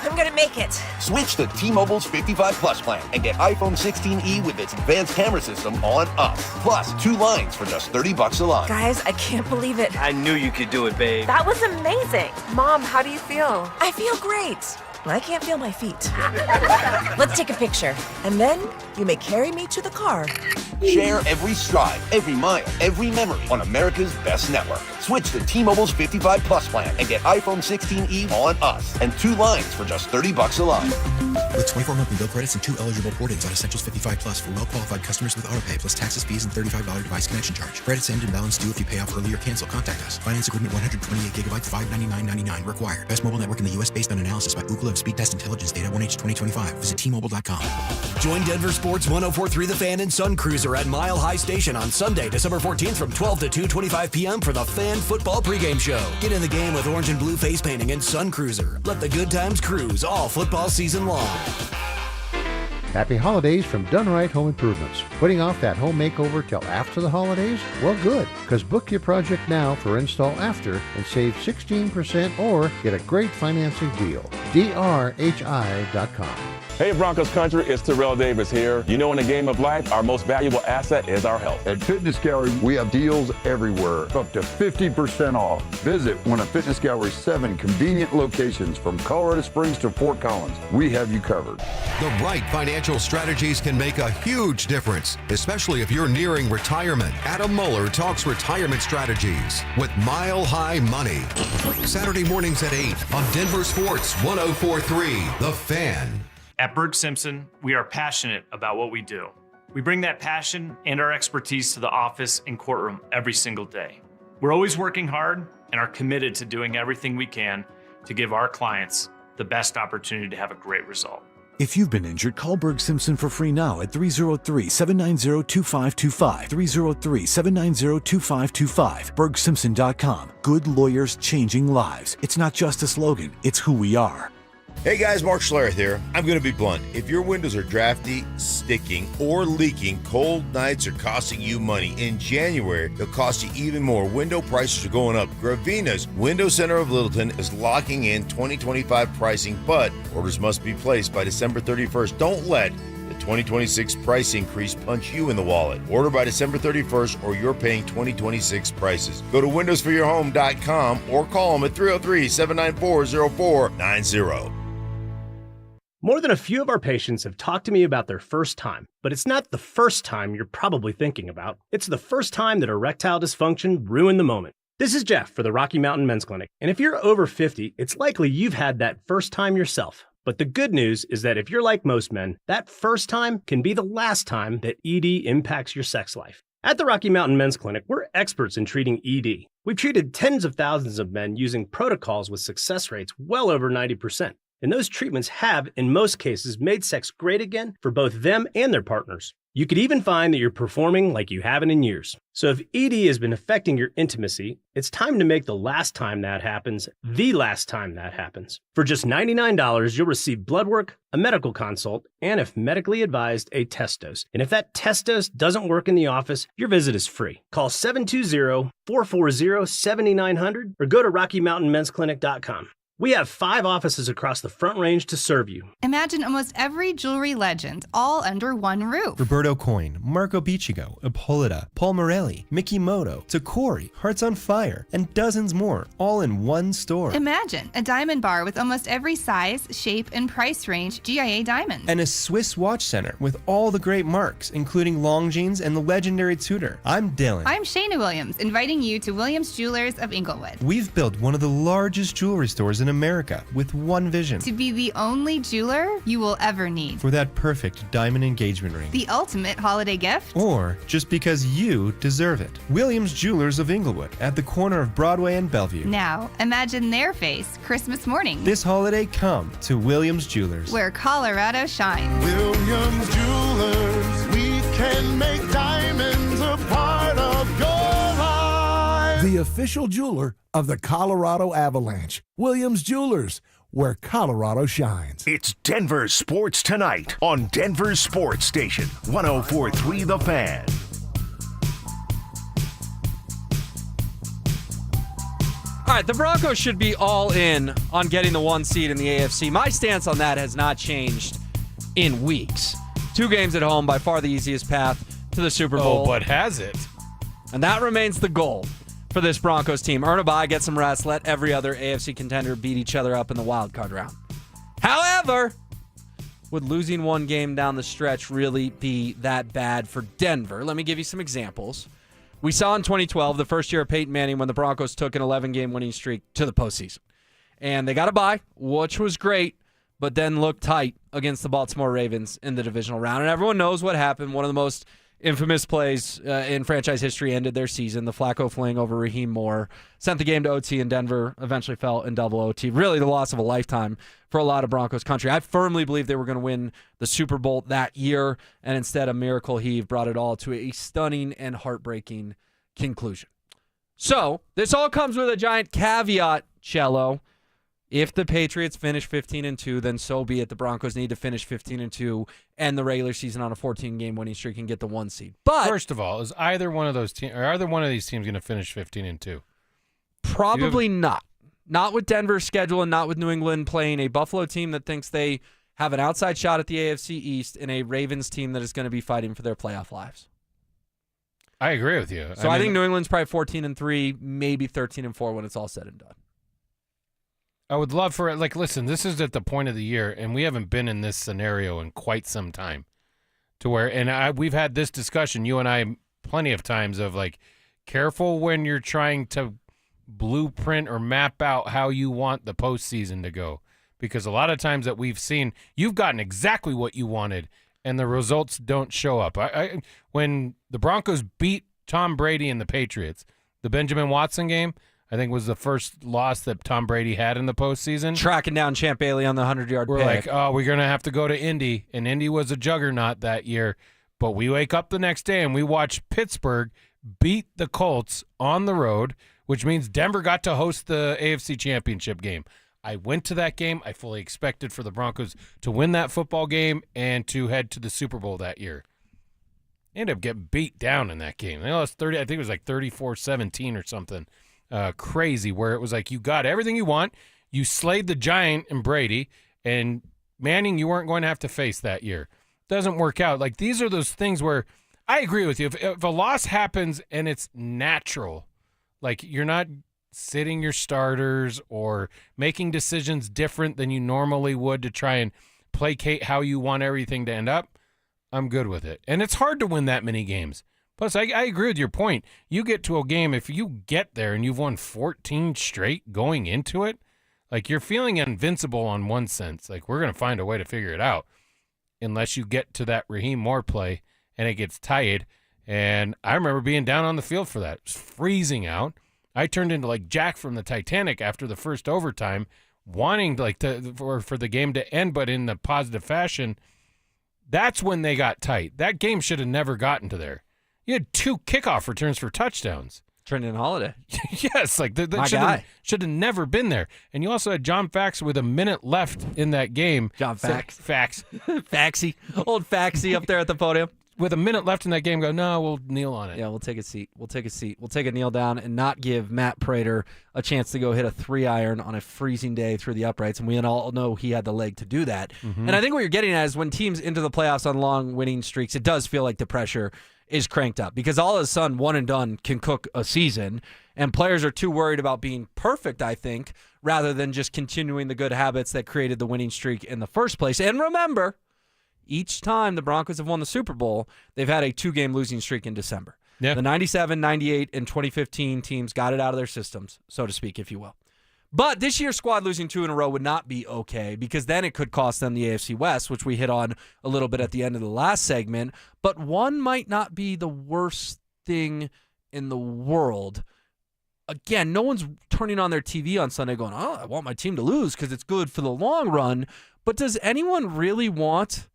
I'm gonna make it. Switch to T-Mobile's 55 Plus plan and get iPhone 16e with its advanced camera system on us. Plus, 2 lines for just $30 a line. Guys, I can't believe it. I knew you could do it, babe. That was amazing. Mom, how do you feel? I feel great. I can't feel my feet. Let's take a picture, and then you may carry me to the car. Share every stride, every mile, every memory on America's best network. Switch to T-Mobile's 55 Plus plan and get iPhone 16e on us and 2 lines for just $30 a line. With 24 monthly bill credits and 2 eligible port-ins on Essentials 55 Plus for well-qualified customers with AutoPay, plus taxes, fees, and $35 device connection charge. Credits end and balance due if you pay off early or cancel. Contact us. Finance agreement 128 gigabytes, $599.99 required. Best mobile network in the U.S. based on analysis by Ookla of Speed Test Intelligence data 1H 2025. Visit T-Mobile.com. Join Denver Sports 104.3 The Fan and Sun Cruiser at Mile High Station on Sunday, December 14th from 12 to 2:25 p.m. for the Fan Football pregame show. Get in the game with orange and blue face painting and Sun Cruiser. Let the good times cruise all football season long. Happy holidays from Done Right Home Improvements. Putting off that home makeover till after the holidays? Well, good, because book your project now for install after and save 16% or get a great financing deal. DRHI.com. Hey Broncos country, it's Terrell Davis here. You know, in the game of life, our most valuable asset is our health. At Fitness Gallery, we have deals everywhere, up to 50% off. Visit one of Fitness Gallery's 7 convenient locations from Colorado Springs to Fort Collins. We have you covered. The right financial strategies can make a huge difference, especially if you're nearing retirement. Adam Mueller talks retirement strategies with Mile High Money. Saturday mornings at 8 on Denver Sports 104.3 The Fan. At Berg Simpson, we are passionate about what we do. We bring that passion and our expertise to the office and courtroom every single day. We're always working hard and are committed to doing everything we can to give our clients the best opportunity to have a great result. If you've been injured, call Berg Simpson for free now at 303-790-2525. 303-790-2525. BergSimpson.com. Good lawyers changing lives. It's not just a slogan, it's who we are. Hey guys, Mark Schlereth here. I'm going to be blunt. If your windows are drafty, sticking, or leaking, cold nights are costing you money. In January, they'll cost you even more. Window prices are going up. Gravina's Window Center of Littleton is locking in 2025 pricing, but orders must be placed by December 31st. Don't let the 2026 price increase punch you in the wallet. Order by December 31st or you're paying 2026 prices. Go to windowsforyourhome.com or call them at 303-794-0490. More than a few of our patients have talked to me about their first time, but it's not the first time you're probably thinking about. It's the first time that erectile dysfunction ruined the moment. This is Jeff for the Rocky Mountain Men's Clinic, and if you're over 50, it's likely you've had that first time yourself. But the good news is that if you're like most men, that first time can be the last time that ED impacts your sex life. At the Rocky Mountain Men's Clinic, we're experts in treating ED. We've treated tens of thousands of men using protocols with success rates well over 90%. And those treatments have, in most cases, made sex great again for both them and their partners. You could even find that you're performing like you haven't in years. So if ED has been affecting your intimacy, it's time to make the last time that happens, the last time that happens. For just $99, you'll receive blood work, a medical consult, and if medically advised, a test dose. And if that test dose doesn't work in the office, your visit is free. Call 720-440-7900 or go to RockyMountainMen'sClinic.com. We have 5 offices across the Front Range to serve you. Imagine almost every jewelry legend all under one roof. Roberto Coin, Marco Biccigo, Ippolita, Paul Morelli, Mikimoto, Tacori, Hearts on Fire, and dozens more, all in one store. Imagine a diamond bar with almost every size, shape, and price range GIA diamonds. And a Swiss watch center with all the great marks, including Longines and the legendary Tudor. I'm Dylan. I'm Shayna Williams, inviting you to Williams Jewelers of Inglewood. We've built one of the largest jewelry stores in America with one vision. To be the only jeweler you will ever need. For that perfect diamond engagement ring. The ultimate holiday gift. Or just because you deserve it. Williams Jewelers of Inglewood at the corner of Broadway and Bellevue. Now, imagine their face Christmas morning. This holiday, come to Williams Jewelers. Where Colorado shines. Williams Jewelers, we can make diamonds a part of your life. The official jeweler of the Colorado Avalanche. Williams Jewelers, where Colorado shines. It's Denver Sports Tonight on Denver Sports Station 104.3 The Fan. All right, the Broncos should be all in on getting the 1 seed in the AFC. My stance on that has not changed in weeks. 2 games at home, by far the easiest path to the Super Bowl. Oh, but has it? And that remains the goal for this Broncos team. Earn a bye, get some rest, let every other AFC contender beat each other up in the wild card round. However, would losing 1 game down the stretch really be that bad for Denver? Let me give you some examples. We saw in 2012, the first year of Payton Manning, when the Broncos took an 11-game winning streak to the postseason. And they got a bye, which was great, but then looked tight against the Baltimore Ravens in the divisional round. And everyone knows what happened. One of the most infamous plays in franchise history ended their season. The Flacco fling over Raheem Moore sent the game to OT, and Denver eventually fell in double OT. Really the loss of a lifetime for a lot of Broncos country. I firmly believe they were going to win the Super Bowl that year, and instead a miracle heave brought it all to a stunning and heartbreaking conclusion. So this all comes with a giant caveat, Cello. If the Patriots finish 15-2, then so be it. The Broncos need to finish 15-2 and the regular season on a 14-game winning streak and get the 1 seed. But first of all, is either one of these teams going to finish 15-2? Probably not. Not with Denver's schedule and not with New England playing a Buffalo team that thinks they have an outside shot at the AFC East and a Ravens team that is going to be fighting for their playoff lives. I agree with you. So I think New England's probably 14-3, maybe 13-4 when it's all said and done. I would love for it. Like, listen, this is at the point of the year, and we haven't been in this scenario in quite some time. To where, and we've had this discussion, you and I, plenty of times of like, careful when you're trying to blueprint or map out how you want the postseason to go, because a lot of times that we've seen, you've gotten exactly what you wanted, and the results don't show up. When the Broncos beat Tom Brady and the Patriots, the Benjamin Watson game, I think was the first loss that Tom Brady had in the postseason. Tracking down Champ Bailey on the 100-yard We're pick. like, oh, we're going to have to go to Indy, and Indy was a juggernaut that year. But we wake up the next day and we watch Pittsburgh beat the Colts on the road, which means Denver got to host the AFC Championship game. I went to that game. I fully expected for the Broncos to win that football game and to head to the Super Bowl that year. They ended up getting beat down in that game. They lost 30, I think it was like 34-17 or something. Crazy, where it was like you got everything you want. You slayed the giant and Brady, and Manning you weren't going to have to face that year. Doesn't work out. Like, these are those things where I agree with you. If a loss happens and it's natural, like you're not sitting your starters or making decisions different than you normally would to try and placate how you want everything to end up, I'm good with it. And it's hard to win that many games. Plus, I agree with your point. You get to a game, if you get there and you've won 14 straight going into it, like you're feeling invincible on one sense. Like, we're going to find a way to figure it out unless you get to that Raheem Moore play and it gets tied. And I remember being down on the field for that. It was freezing out. I turned into like Jack from the Titanic after the first overtime, wanting for the game to end, but in the positive fashion. That's when they got tight. That game should have never gotten to there. You had 2 kickoff returns for touchdowns. Trenton Holiday. Yes, like that should have never been there. And you also had John Fax with a minute left in that game. John Fax. Faxy. Old Faxy up there at the podium. With a minute left in that game, go, no, we'll kneel on it. Yeah, we'll take a seat. We'll take a kneel down and not give Matt Prater a chance to go hit a 3-iron on a freezing day through the uprights. And we all know he had the leg to do that. Mm-hmm. And I think what you're getting at is when teams into the playoffs on long winning streaks, it does feel like the pressure is cranked up because all of a sudden one and done can cook a season, and players are too worried about being perfect, I think, rather than just continuing the good habits that created the winning streak in the first place. And remember, each time the Broncos have won the Super Bowl, they've had a 2-game losing streak in December. Yeah. The 97, 98, and 2015 teams got it out of their systems, so to speak, if you will. But this year's squad losing 2 in a row would not be okay because then it could cost them the AFC West, which we hit on a little bit at the end of the last segment. But one might not be the worst thing in the world. Again, no one's turning on their TV on Sunday going, oh, I want my team to lose because it's good for the long run. But does anyone really want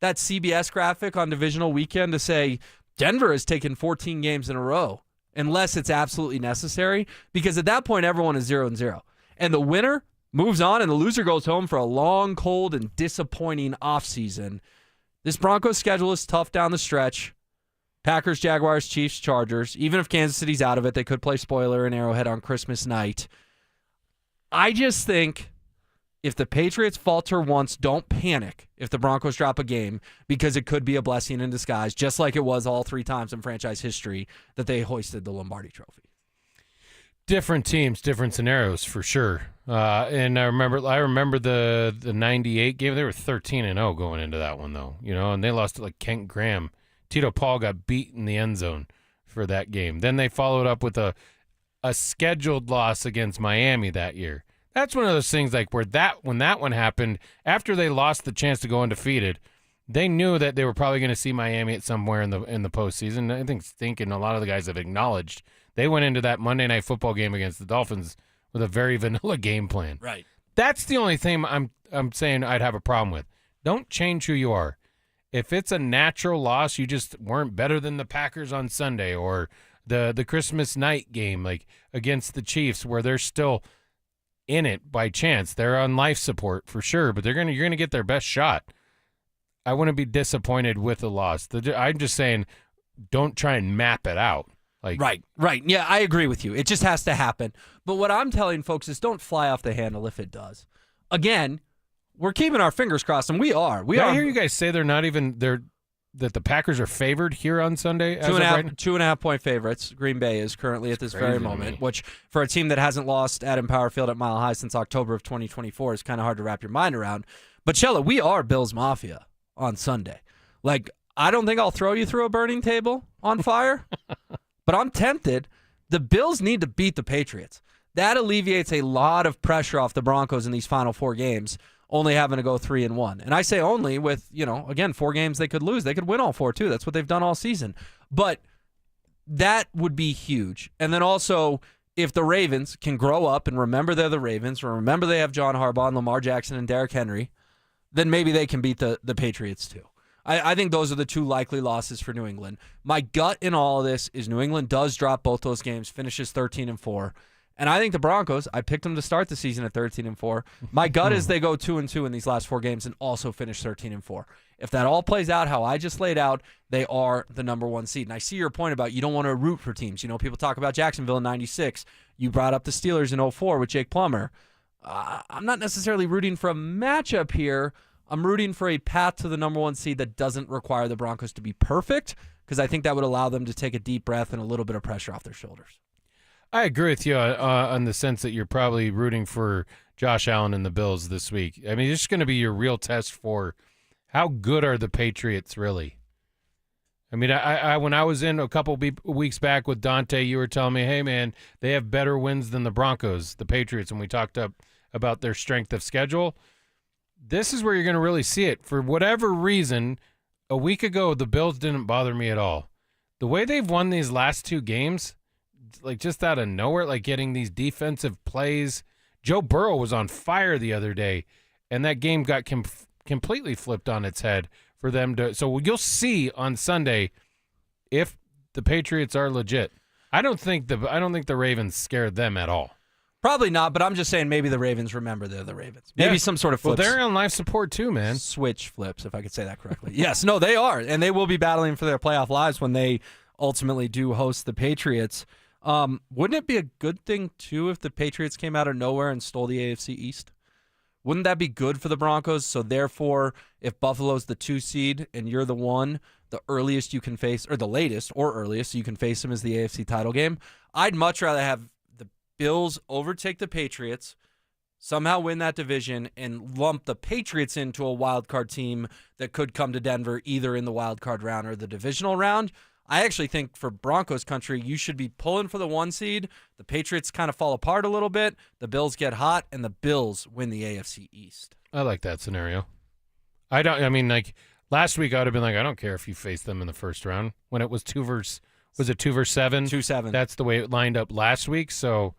that CBS graphic on divisional weekend to say Denver has taken 14 games in a row unless it's absolutely necessary? Because at that point, everyone is 0-0. And the winner moves on, and the loser goes home for a long, cold, and disappointing offseason. This Broncos schedule is tough down the stretch. Packers, Jaguars, Chiefs, Chargers. Even if Kansas City's out of it, they could play spoiler in Arrowhead on Christmas night. I just think if the Patriots falter once, don't panic if the Broncos drop a game, because it could be a blessing in disguise, just like it was all 3 times in franchise history that they hoisted the Lombardi Trophy. Different teams, different scenarios for sure. And I remember the 98 game. They were 13-0 going into that one though, and they lost to like Kent Graham. Tito Paul got beat in the end zone for that game. Then they followed up with a scheduled loss against Miami that year. That's one of those things like when that one happened, after they lost the chance to go undefeated, they knew that they were probably going to see Miami at somewhere in the postseason. I think a lot of the guys have acknowledged they went into that Monday Night Football game against the Dolphins with a very vanilla game plan. Right. That's the only thing I'm saying I'd have a problem with. Don't change who you are. If it's a natural loss, you just weren't better than the Packers on Sunday, or the Christmas night game like against the Chiefs where they're still in it by chance. They're on life support for sure, but you're gonna get their best shot. I wouldn't be disappointed with a loss. I'm just saying, don't try and map it out. Like Right. Yeah, I agree with you. It just has to happen. But what I'm telling folks is don't fly off the handle if it does. Again, we're keeping our fingers crossed, and we are. I hear you guys say that the Packers are favored here on Sunday? 2.5 point favorites. Green Bay is currently at this very moment, which for a team that hasn't lost at Empower Field at Mile High since October of 2024 is kind of hard to wrap your mind around. But, Chella, we are Bills Mafia on Sunday. Like, I don't think I'll throw you through a burning table on fire, but I'm tempted. The Bills need to beat the Patriots. That alleviates a lot of pressure off the Broncos in these final 4 games, only having to go 3-1. And I say only with, again, 4 games they could lose. They could win all 4, too. That's what they've done all season. But that would be huge. And then also, if the Ravens can grow up and remember they're the Ravens, or remember they have John Harbaugh and Lamar Jackson and Derrick Henry, then maybe they can beat the Patriots, too. I think those are the 2 likely losses for New England. My gut in all of this is New England does drop both those games, finishes 13-4. And I think the Broncos, I picked them to start the season at 13-4. My gut is they go 2-2 in these last 4 games and also finish 13-4. If that all plays out how I just laid out, they are the number 1 seed. And I see your point about you don't want to root for teams. People talk about Jacksonville in 96. You brought up the Steelers in 04 with Jake Plummer. I'm not necessarily rooting for a matchup here. I'm rooting for a path to the number 1 seed that doesn't require the Broncos to be perfect, because I think that would allow them to take a deep breath and a little bit of pressure off their shoulders. I agree with you on the sense that you're probably rooting for Josh Allen and the Bills this week. I mean, it's just going to be your real test for how good are the Patriots really. I mean, I when I was in a couple weeks back with Dante, you were telling me, hey, man, they have better wins than the Broncos, the Patriots, and we talked about their strength of schedule. This is where you're going to really see it. For whatever reason, a week ago, the Bills didn't bother me at all. The way they've won these last 2 games, like just out of nowhere, like getting these defensive plays. Joe Burrow was on fire the other day, and that game got completely flipped on its head for them to. So you'll see on Sunday if the Patriots are legit. I don't think the Ravens scared them at all. Probably not, but I'm just saying maybe the Ravens remember they're the Ravens. Maybe some sort of flips. Well, they're on life support too, man. Switch flips, if I could say that correctly. Yes, no, they are, and they will be battling for their playoff lives when they ultimately do host the Patriots. Wouldn't it be a good thing, too, if the Patriots came out of nowhere and stole the AFC East? Wouldn't that be good for the Broncos? So, therefore, if Buffalo's the 2 seed and you're the 1, the earliest you can face, or the latest or earliest you can face them is the AFC title game. I'd much rather have the Bills overtake the Patriots, somehow win that division, and lump the Patriots into a wild card team that could come to Denver either in the wild card round or the divisional round. I actually think for Broncos country, you should be pulling for the 1 seed. The Patriots kind of fall apart a little bit. The Bills get hot, and the Bills win the AFC East. I like that scenario. Last week I would have been like, I don't care if you face them in the first round. When it was 2 versus 7? 2-7. That's the way it lined up last week. So,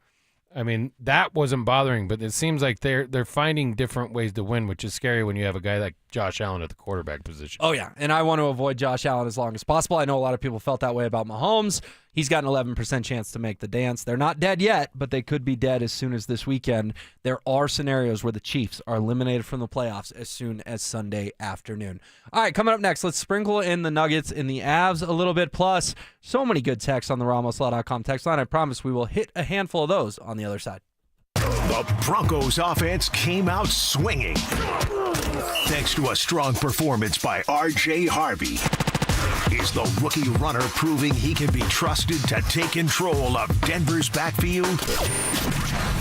I mean, that wasn't bothering, but it seems like they're finding different ways to win, which is scary when you have a guy like Josh Allen at the quarterback position. Oh, yeah, and I want to avoid Josh Allen as long as possible. I know a lot of people felt that way about Mahomes. He's got an 11% chance to make the dance. They're not dead yet, but they could be dead as soon as this weekend. There are scenarios where the Chiefs are eliminated from the playoffs as soon as Sunday afternoon. All right, coming up next, let's sprinkle in the Nuggets and the Avs a little bit. Plus, so many good texts on the RamosLaw.com text line. I promise we will hit a handful of those on the other side. The Broncos offense came out swinging. Thanks to a strong performance by R.J. Harvey. Is the rookie runner proving he can be trusted to take control of Denver's backfield?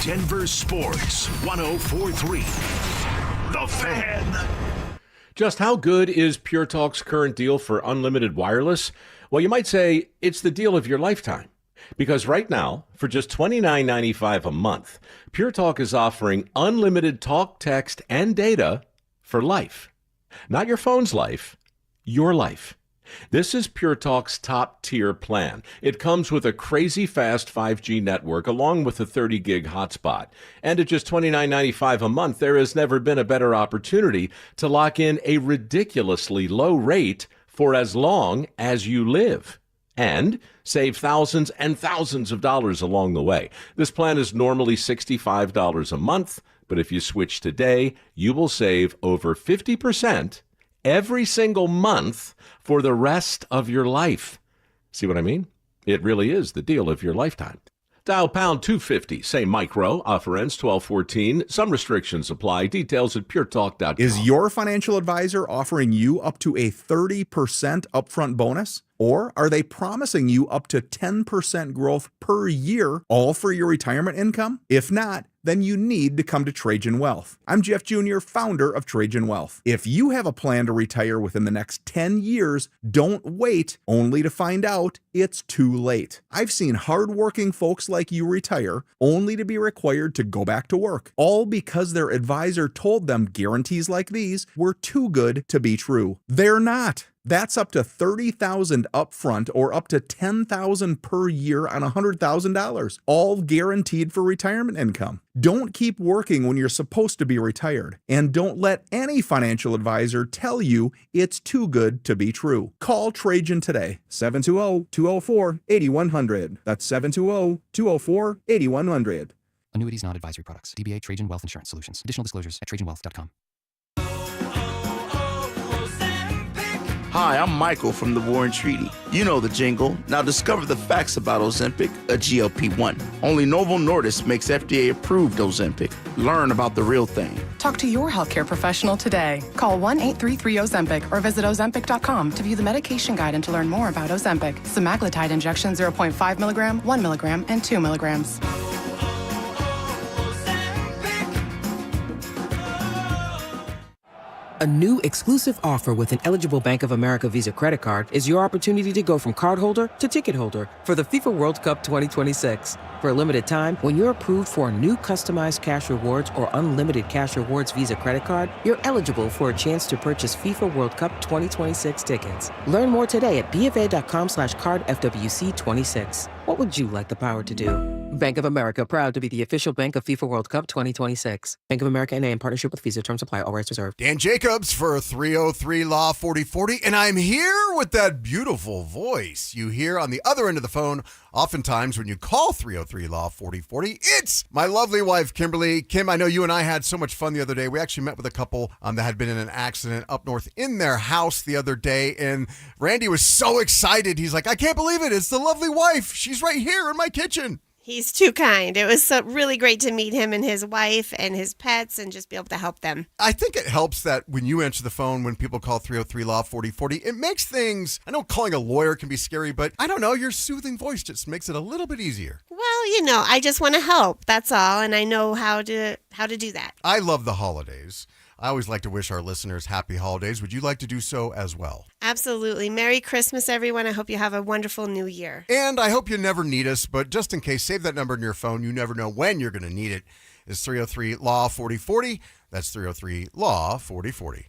Denver Sports 104.3. The Fan. Just how good is Pure Talk's current deal for unlimited wireless? Well, you might say it's the deal of your lifetime. Because right now, for just $29.95 a month, Pure Talk is offering unlimited talk, text, and data for life. Not your phone's life, your life. This is Pure Talk's top-tier plan. It comes with a crazy fast 5G network along with a 30-gig hotspot. And at just $29.95 a month, there has never been a better opportunity to lock in a ridiculously low rate for as long as you live. And save thousands and thousands of dollars along the way. This plan is normally $65 a month, but if you switch today, you will save over 50% every single month for the rest of your life. See what I mean? It really is the deal of your lifetime. Dial pound 250, say micro, offer ends 12/14. Some restrictions apply. Details at puretalk.com. Is your financial advisor offering you up to a 30% upfront bonus? Or are they promising you up to 10% growth per year, all for your retirement income? If not, then you need to come to Trajan Wealth. I'm Jeff Jr., founder of Trajan Wealth. If you have a plan to retire within the next 10 years, don't wait only to find out it's too late. I've seen hardworking folks like you retire only to be required to go back to work, all because their advisor told them guarantees like these were too good to be true. They're not. That's up to $30,000 upfront or up to $10,000 per year on $100,000, all guaranteed for retirement income. Don't keep working when you're supposed to be retired, and don't let any financial advisor tell you it's too good to be true. Call Trajan today, 720-204-8100. That's 720-204-8100. Annuities not advisory products. DBA Trajan Wealth Insurance Solutions. Additional disclosures at trajanwealth.com. Hi, I'm Michael from the War and Treaty. You know the jingle. Now discover the facts about Ozempic, a GLP-1. Only Novo Nordisk makes FDA-approved Ozempic. Learn about the real thing. Talk to your healthcare professional today. Call 1-833-OZEMPIC or visit Ozempic.com to view the medication guide and to learn more about Ozempic. Semaglutide injection 0.5 milligram, 1 milligram, and 2 milligrams. A new exclusive offer with an eligible Bank of America Visa credit card is your opportunity to go from cardholder to ticket holder for the FIFA World Cup 2026. For a limited time, when you're approved for a new customized cash rewards or unlimited cash rewards Visa credit card, you're eligible for a chance to purchase FIFA World Cup 2026 tickets. Learn more today at BofA.com/cardFWC26. What would you like the power to do? Bank of America, proud to be the official bank of FIFA World Cup 2026. Bank of America N.A. in partnership with Visa. Terms apply. All rights reserved. Dan Jacobs for 303 Law 4040, and I'm here with that beautiful voice you hear on the other end of the phone oftentimes when you call 303 Law 4040. It's my lovely wife, Kimberly. Kim, I know you and I had so much fun the other day. We actually met with a couple that had been in an accident up north in their house the other day, and Randy was so excited. He's like, I can't believe it. It's the lovely wife. She's right here in my kitchen. He's too kind. It was really great to meet him and his wife and his pets and just be able to help them. I think it helps that when you answer the phone, when people call 303 Law 4040, it makes things, I know calling a lawyer can be scary, but I don't know, your soothing voice just makes it a little bit easier. Well, I just want to help. That's all. And I know how to do that. I love the holidays. I always like to wish our listeners happy holidays. Would you like to do so as well? Absolutely. Merry Christmas, everyone. I hope you have a wonderful new year. And I hope you never need us, but just in case, save that number in your phone. You never know when you're going to need it. It's 303 Law 4040. That's 303 Law 4040.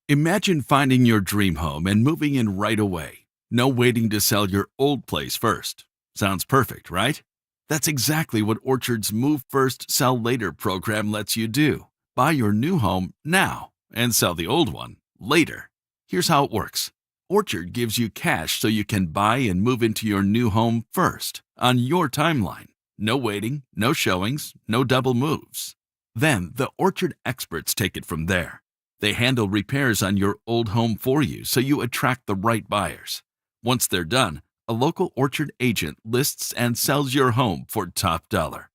Imagine finding your dream home and moving in right away. No waiting to sell your old place first. Sounds perfect, right? That's exactly what Orchard's Move First, Sell Later program lets you do. Buy your new home now and sell the old one later. Here's how it works. Orchard gives you cash so you can buy and move into your new home first, on your timeline. No waiting, no showings, no double moves. Then the Orchard experts take it from there. They handle repairs on your old home for you so you attract the right buyers. Once they're done, a local Orchard agent lists and sells your home for top dollar.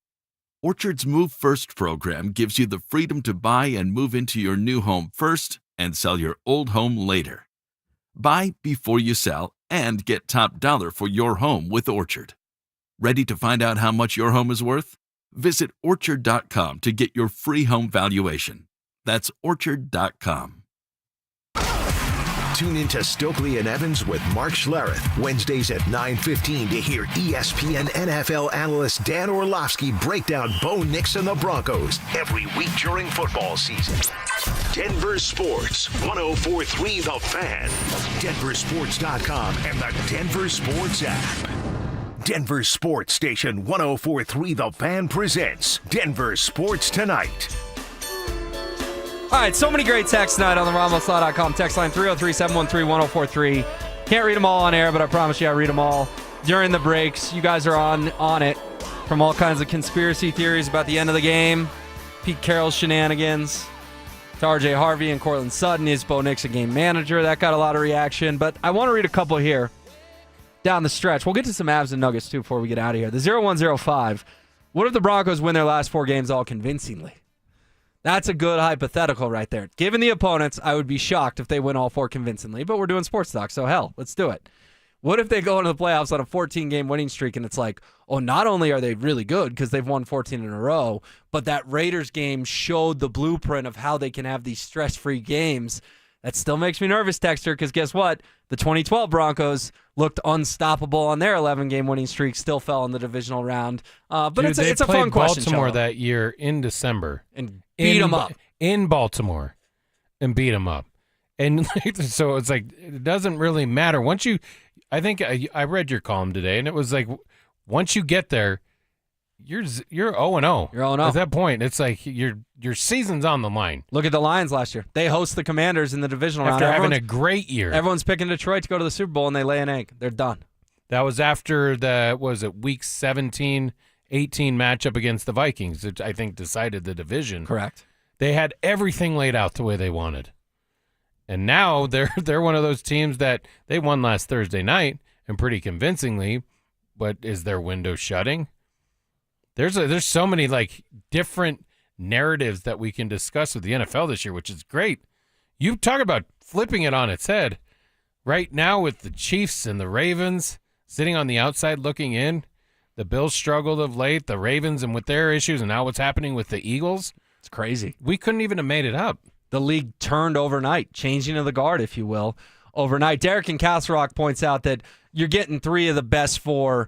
Orchard's Move First program gives you the freedom to buy and move into your new home first and sell your old home later. Buy before you sell and get top dollar for your home with Orchard. Ready to find out how much your home is worth? Visit Orchard.com to get your free home valuation. That's Orchard.com. Tune into Stokely and Evans with Mark Schlereth, Wednesdays at 9:15 to hear ESPN NFL analyst Dan Orlovsky break down Bo Nix and the Broncos every week during football season. Denver Sports, 104.3 The Fan, DenverSports.com, and the Denver Sports app. Denver Sports Station 104.3 The Fan presents Denver Sports Tonight. All right, so many great texts tonight on the RamosLaw.com text line 303-713-1043. Can't read them all on air, but I promise you I read them all during the breaks. You guys are on it from all kinds of conspiracy theories about the end of the game, Pete Carroll's shenanigans, to RJ Harvey and Cortland Sutton. Is Bo Nix a game manager? That got a lot of reaction, but I want to read a couple here down the stretch. We'll get to some Avs and Nuggets, too, before we get out of here. The 0105, what if the Broncos win their last 4 games all convincingly? That's a good hypothetical right there. Given the opponents, I would be shocked if they win all 4 convincingly, but we're doing sports talk, so hell, let's do it. What if they go into the playoffs on a 14-game winning streak and it's like, oh, not only are they really good because they've won 14 in a row, but that Raiders game showed the blueprint of how they can have these stress-free games. That still makes me nervous, Texter, because guess what? The 2012 Broncos looked unstoppable on their 11-game winning streak, still fell in the divisional round. But Dude, it's a fun question, Baltimore Cholo. that year in December. And beat them up. In Baltimore. And beat them up. And so it's like, it doesn't really matter. Once you, I think I read your column today, and it was like, once you get there, you're 0-0. You're 0-0. At that point, it's like your season's on the line. Look at the Lions last year. They host the Commanders in the divisional round. After having a great year. Everyone's picking Detroit to go to the Super Bowl, and they lay an egg. They're done. That was after week 17, 18 matchup against the Vikings, which I think decided the division. Correct. They had everything laid out the way they wanted. And now they're one of those teams that they won last Thursday night, and pretty convincingly, but is their window shutting? There's so many like different narratives that we can discuss with the NFL this year, which is great. You talk about flipping it on its head. Right now with the Chiefs and the Ravens sitting on the outside looking in, the Bills struggled of late, the Ravens and with their issues, and now what's happening with the Eagles. It's crazy. We couldn't even have made it up. The league turned overnight, changing of the guard, if you will, overnight. Derek in Castle Rock points out that you're getting 3 of the best 4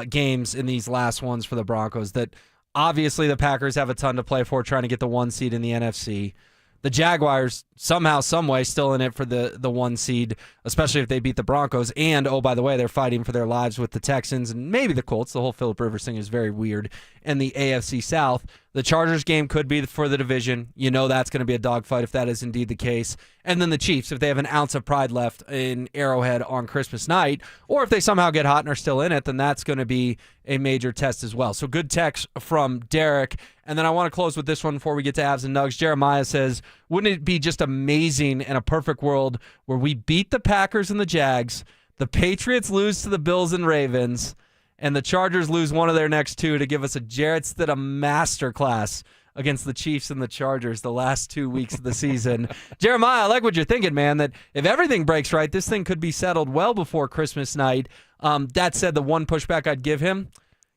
games in these last ones for the Broncos. That obviously the Packers have a ton to play for, trying to get the 1 seed in the NFC. The Jaguars somehow, some way, still in it for the 1 seed, especially if they beat the Broncos. And, oh, by the way, they're fighting for their lives with the Texans and maybe the Colts. The whole Phillip Rivers thing is very weird. And the AFC South. The Chargers game could be for the division. You know that's going to be a dogfight if that is indeed the case. And then the Chiefs, if they have an ounce of pride left in Arrowhead on Christmas night, or if they somehow get hot and are still in it, then that's going to be a major test as well. So good text from Derek. And then I want to close with this one before we get to Avs and Nugs. Jeremiah says, wouldn't it be just amazing in a perfect world where we beat the Packers and the Jags, the Patriots lose to the Bills and Ravens, and the Chargers lose one of their next 2 to give us a Jarrett Stidham masterclass against the Chiefs and the Chargers the last 2 weeks of the season. Jeremiah, I like what you're thinking, man, that if everything breaks right, this thing could be settled well before Christmas night. That said, the one pushback I'd give him,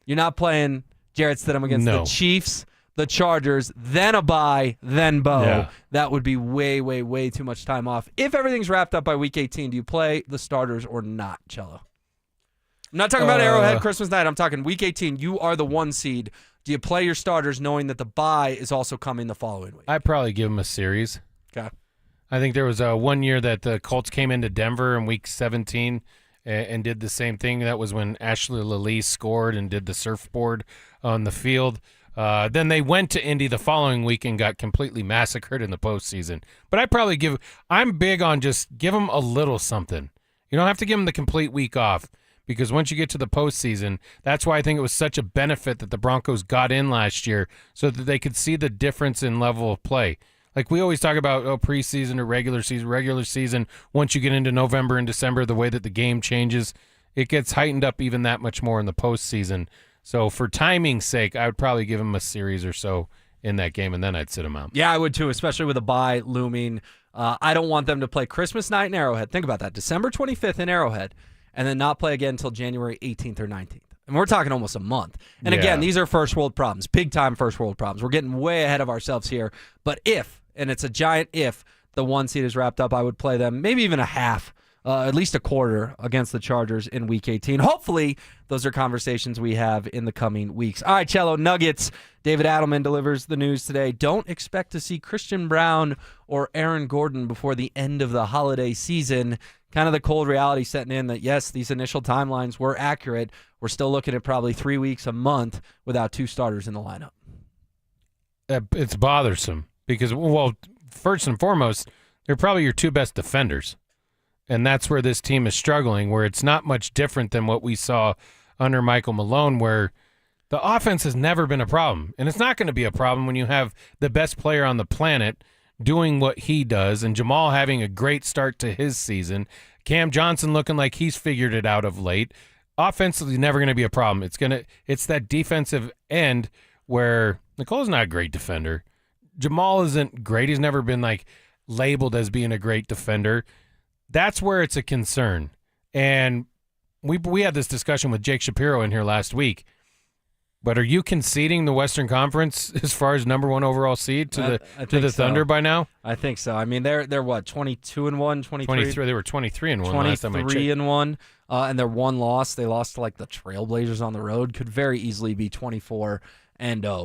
you're not playing Jarrett Stidham against the Chiefs, the Chargers, then a bye, then Bo. Yeah. That would be way, way, way too much time off. If everything's wrapped up by week 18, do you play the starters or not, Cello? I'm not talking about Arrowhead Christmas night. I'm talking week 18. You are the 1 seed. Do you play your starters knowing that the bye is also coming the following week? I'd probably give them a series. Okay. I think there was 1 year that the Colts came into Denver in week 17 and did the same thing. That was when Ashley Lalise scored and did the surfboard on the field. Then they went to Indy the following week and got completely massacred in the postseason. But I'm big on just give them a little something. You don't have to give them the complete week off, because once you get to the postseason, that's why I think it was such a benefit that the Broncos got in last year, so that they could see the difference in level of play. Like we always talk about preseason or regular season, once you get into November and December, the way that the game changes, it gets heightened up even that much more in the postseason. So for timing's sake, I would probably give him a series or so in that game, and then I'd sit him out. Yeah, I would too, especially with a bye looming. I don't want them to play Christmas night in Arrowhead. Think about that. December 25th in Arrowhead, and then not play again until January 18th or 19th. And we're talking almost a month. And again, these are first world problems, big-time first world problems. We're getting way ahead of ourselves here. But if, and it's a giant if, the 1 seed is wrapped up, I would play them maybe even a half, at least a quarter against the Chargers in Week 18. Hopefully, those are conversations we have in the coming weeks. All right, Cello, Nuggets. David Adelman delivers the news today. Don't expect to see Christian Brown or Aaron Gordon before the end of the holiday season. Kind of the cold reality setting in that, yes, these initial timelines were accurate. We're still looking at probably 3 weeks, a month without two starters in the lineup. It's bothersome because, well, first and foremost, they're probably your two best defenders. And that's where this team is struggling, where it's not much different than what we saw under Michael Malone, where the offense has never been a problem. And it's not going to be a problem when you have the best player on the planet doing what he does, and Jamal having a great start to his season, Cam Johnson looking like he's figured it out of late. Offensively, never going to be a problem. It's that defensive end where Nicole's not a great defender. Jamal isn't great. He's never been labeled as being a great defender. That's where it's a concern. And we had this discussion with Jake Shapiro in here last week. But are you conceding the Western Conference as far as number one overall seed to the Thunder by now? I think so. I mean, they're what, 22-1, 23? They were 23-1 last time I checked. 23-1, and their one loss, they lost to the Trailblazers on the road, could very easily be 24-0.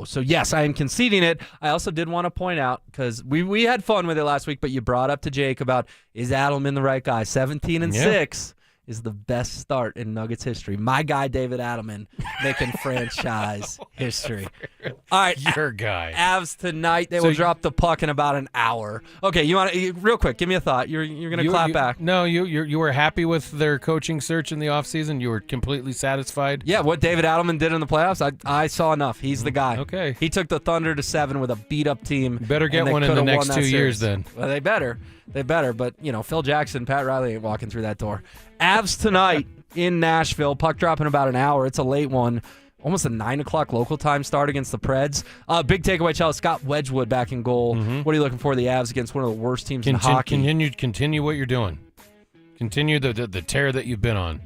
So yes, I am conceding it. I also did want to point out, because we had fun with it last week, but you brought up to Jake about, is Adelman the right guy? 17-6 is the best start in Nuggets history. My guy, David Adelman, making franchise history. All right, your guy. Avs tonight. They will drop the puck in about an hour. Okay, you want to real quick? Give me a thought. You're going to clap back. No, you were happy with their coaching search in the offseason? You were completely satisfied? Yeah, what David Adelman did in the playoffs, I saw enough. He's the guy. Okay. He took the Thunder to 7 with a beat-up team. Better get one in the next 2 years then. Well, they better. But, Phil Jackson, Pat Riley ain't walking through that door. Avs tonight in Nashville. Puck drop in about an hour. It's a late one. Almost a 9 o'clock local time start against the Preds. Big takeaway, Charles. Scott Wedgwood back in goal. Mm-hmm. What are you looking for the Avs against one of the worst teams in hockey? Continue what you're doing. Continue the tear that you've been on.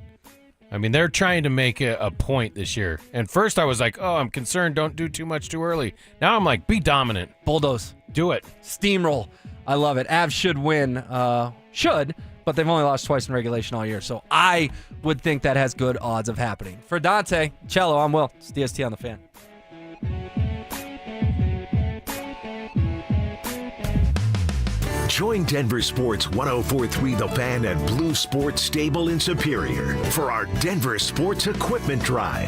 I mean, they're trying to make a point this year. And first I was like, oh, I'm concerned. Don't do too much too early. Now I'm like, be dominant. Bulldoze. Do it. Steamroll. I love it. Avs should win. But they've only lost twice in regulation all year. So I would think that has good odds of happening. For Dante, Cello, I'm Will. It's DST on the Fan. Join Denver Sports 104.3 The Fan at Blue Sports Stable in Superior for our Denver Sports Equipment Drive.